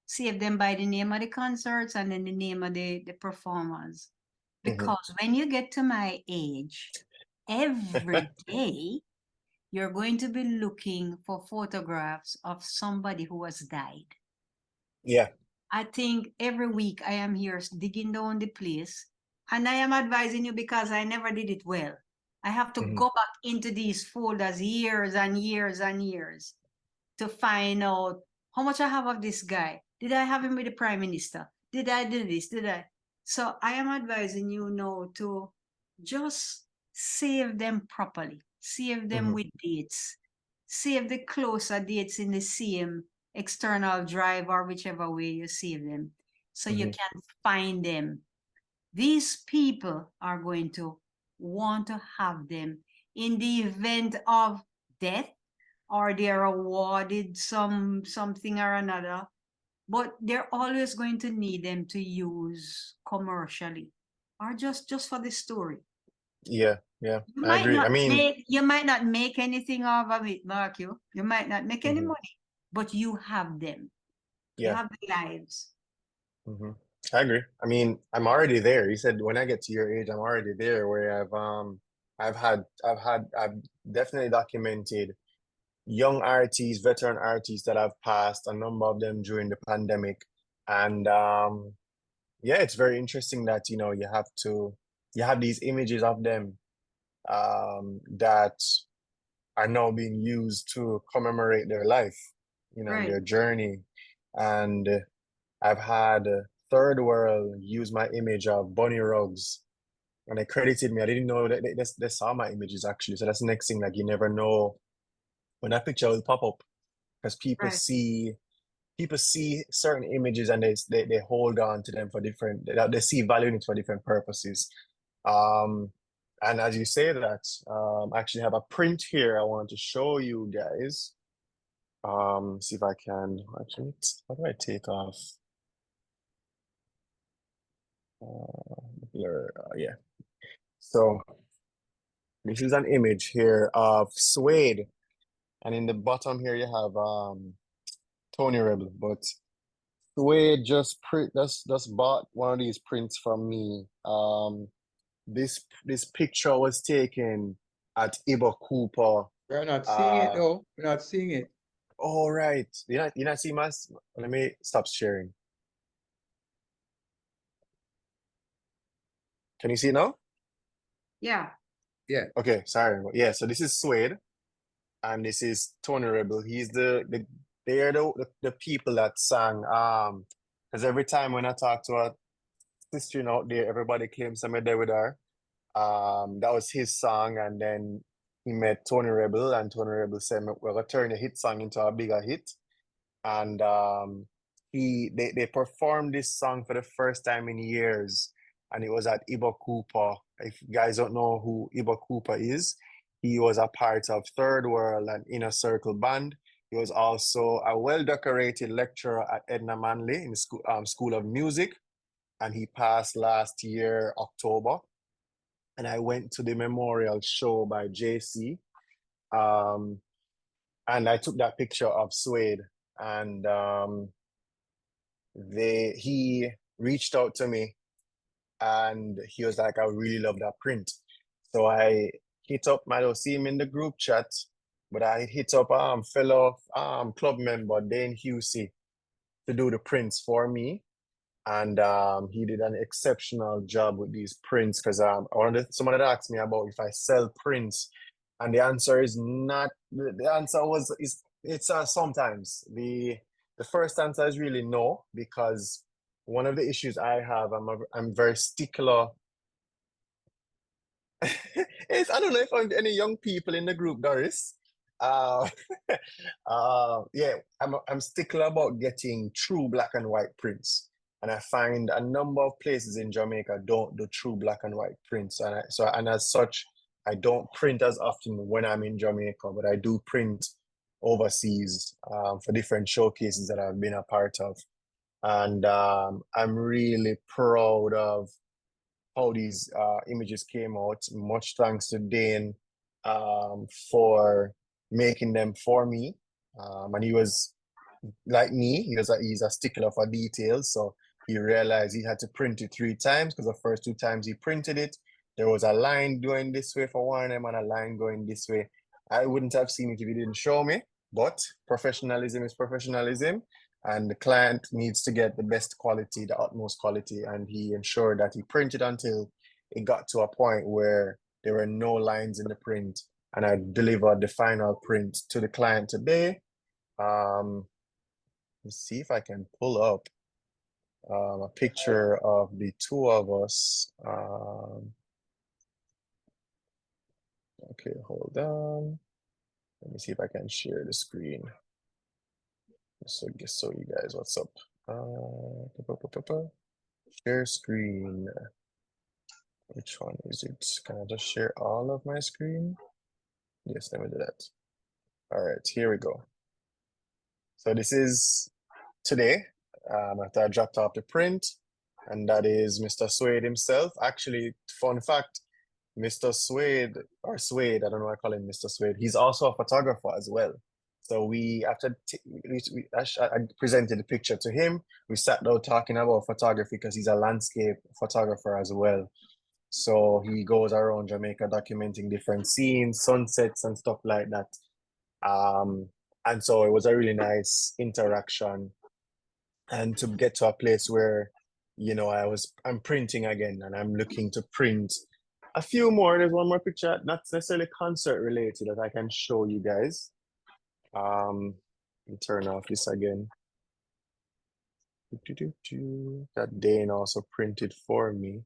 Save them by the name of the concerts and then the name of the performers. Because when you get to my age, every day you're going to be looking for photographs of somebody who has died. Yeah. I think every week I am here digging down the place, and I am advising you because I never did it well. I have to go back into these folders years and years and years to find out how much I have of this guy. Did I have him with the Prime Minister? Did I do this? Did I? So I am advising you now to just save them properly. Save them with dates. Save the closer dates in the same external drive or whichever way you save them, so you can find them. These people are going to want to have them in the event of death, or they're awarded something or another, but they're always going to need them to use commercially or just for the story. Yeah, I agree. I mean, you might not make anything of it, Mark. You might not make any money, but you have them. You have the lives. I agree. I mean, I'm already there. You said when I get to your age, I'm already there, where I've definitely documented young artists, veteran artists that have passed, a number of them during the pandemic. And yeah, it's very interesting that, you have these images of them that are now being used to commemorate their life, their journey. And I've had Third World use my image of Bunny Ruggs, and they credited me. I didn't know that they saw my images actually. So that's the next thing. Like, you never know when that picture will pop up, because people see certain images and they hold on to them for different. They see value in it for different purposes. And as you say that, I actually have a print here I want to show you guys. See if I can actually. How do I take off Yeah. So this is an image here of Suede, and in the bottom here you have Tony Rebel, but Suede just bought one of these prints from me. This picture was taken at Ibo Cooper. We're not seeing it though. We're not seeing it. All right. You not see my, let me stop sharing. Can you see it now? Yeah. Yeah. Okay, sorry. Yeah, so this is Suede and this is Tony Rebel. He's they're the people that sang because every time when I talk to a sister out there, everybody claims I'm there with her. That was his song, and then he met Tony Rebel, and Tony Rebel said, "We're gonna turn a hit song into a bigger hit." And they performed this song for the first time in years, and it was at Ibo Cooper. If you guys don't know who Ibo Cooper is, he was a part of Third World and Inner Circle Band. He was also a well-decorated lecturer at Edna Manley in the School of Music, and he passed last year, October. And I went to the memorial show by JC, and I took that picture of Suede, and he reached out to me, and he was like, "I really love that print." So I hit up, I don't see him in the group chat, but I hit up fellow club member Dane Husey to do the prints for me. And he did an exceptional job with these prints because someone had asked me about if I sell prints, and the answer is not. The answer it's sometimes. The first answer is really no, because one of the issues I have, I'm very stickler. I don't know if I'm any young people in the group, Doris. Uh, yeah, I'm stickler about getting true black and white prints. And I find a number of places in Jamaica don't do true black and white prints. And as such, I don't print as often when I'm in Jamaica, but I do print overseas for different showcases that I've been a part of. And I'm really proud of how these images came out. Much thanks to Dane for making them for me. And he was like me, he's a stickler for details. So he realized he had to print it 3 times because the first 2 times he printed it, there was a line going this way for one of them and a line going this way. I wouldn't have seen it if he didn't show me, but professionalism is professionalism, and the client needs to get the best quality, the utmost quality, and he ensured that he printed until it got to a point where there were no lines in the print, and I delivered the final print to the client today. Let's see if I can pull up a picture of the 2 of us. Okay, hold on. Let me see if I can share the screen. So you guys, what's up? Share screen. Which one is it? Can I just share all of my screen? Yes, let me do that. All right, here we go. So this is today, after I dropped off the print, and that is Mr. Suede himself. Actually, fun fact, Mr. Suede, or Suede, I don't know why I call him Mr. Suede, he's also a photographer as well. So I presented the picture to him. We sat down talking about photography because he's a landscape photographer as well. So he goes around Jamaica documenting different scenes, sunsets and stuff like that. And so it was a really nice interaction. And to get to a place where, I'm printing again, and I'm looking to print a few more. There's one more picture, not necessarily concert related, that I can show you guys. Let me turn off this again. That Dane also printed for me.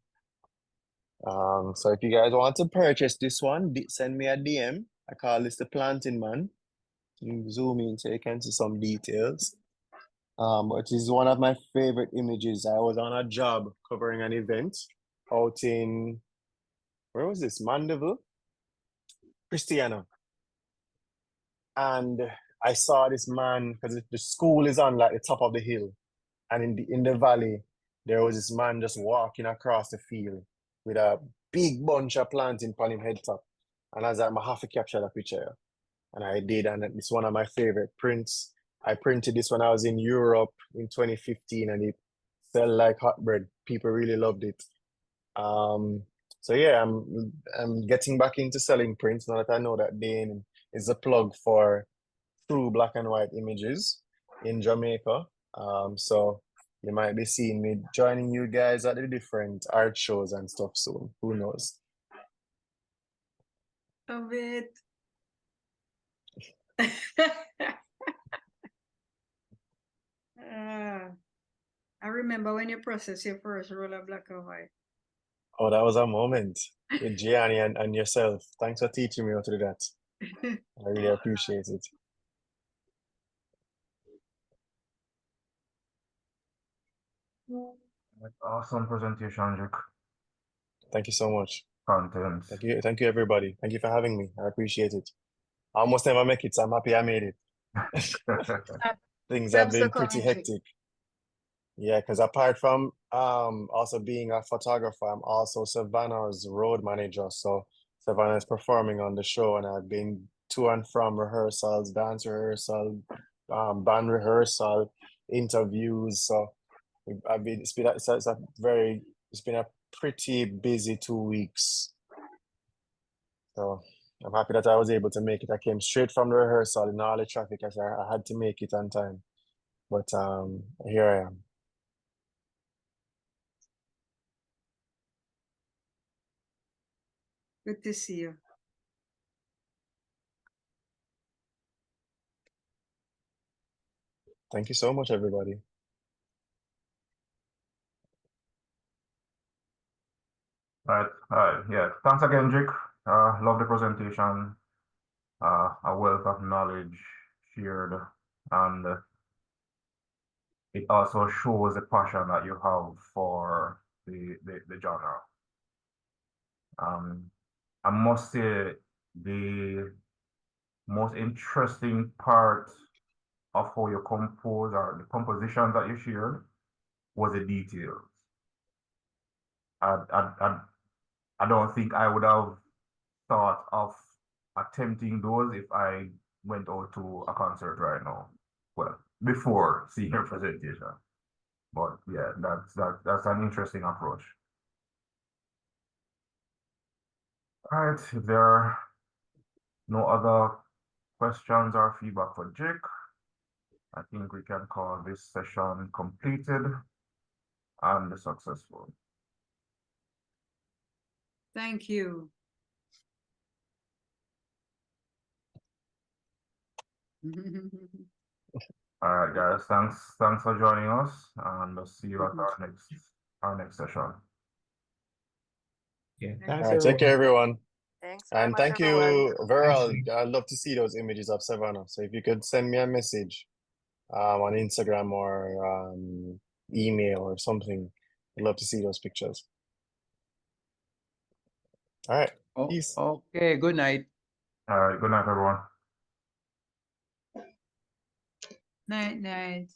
So if you guys want to purchase this one, send me a DM. I call this the Planting Man. You can zoom in so you can see some details. It is one of my favorite images. I was on a job covering an event out in, where was this? Mandeville? Christiana. And I saw this man, because the school is on like the top of the hill. And in the valley, there was this man just walking across the field with a big bunch of planting on him head top. And I was like, I have to capture that picture. And I did, and it's one of my favorite prints. I printed this when I was in Europe in 2015, and it sell like hot bread. People really loved it. So yeah, I'm getting back into selling prints now that I know that Dane is a plug for true black and white images in Jamaica. So you might be seeing me joining you guys at the different art shows and stuff soon. Who knows? Love it. I remember when you processed your first roll of black and white. Oh, that was a moment with Gianni and yourself. Thanks for teaching me how to do that. I really appreciate it. Awesome presentation, Jik. Thank you so much. Content. Thank you, everybody. Thank you for having me. I appreciate it. I almost never make it, so I'm happy I made it. Things have Thanks for been pretty coming, Jik. hectic. Yeah, because apart from also being a photographer, I'm also Savannah's road manager. So Savannah is performing on the show, and I've been to and from rehearsals, dance rehearsal, band rehearsal, interviews. So it's been a pretty busy 2 weeks. So I'm happy that I was able to make it. I came straight from the rehearsal in all the traffic. I had to make it on time. But here I am. Good to see you. Thank you so much, everybody. Right. Yeah. Thanks again, Jik. Love the presentation. A wealth of knowledge shared, and it also shows the passion that you have for the genre. I must say the most interesting part of how you compose, or the compositions that you shared, was the details. I don't think I would have thought of attempting those if I went out to a concert right now. Well, before seeing your presentation. But yeah, that's an interesting approach. All right, if there are no other questions or feedback for Jik, I think we can call this session completed and successful. Thank you. All right, guys. Thanks for joining us, and we'll see you at our next session. Yeah, All thanks, right, take care, everyone. Thanks very And much, thank everyone. you, Veral. Thanks. I'd love to see those images of Savannah. So if you could send me a message on Instagram or email or something, I'd love to see those pictures. All right, peace. Okay, good night. All right, good night, everyone. Night, night.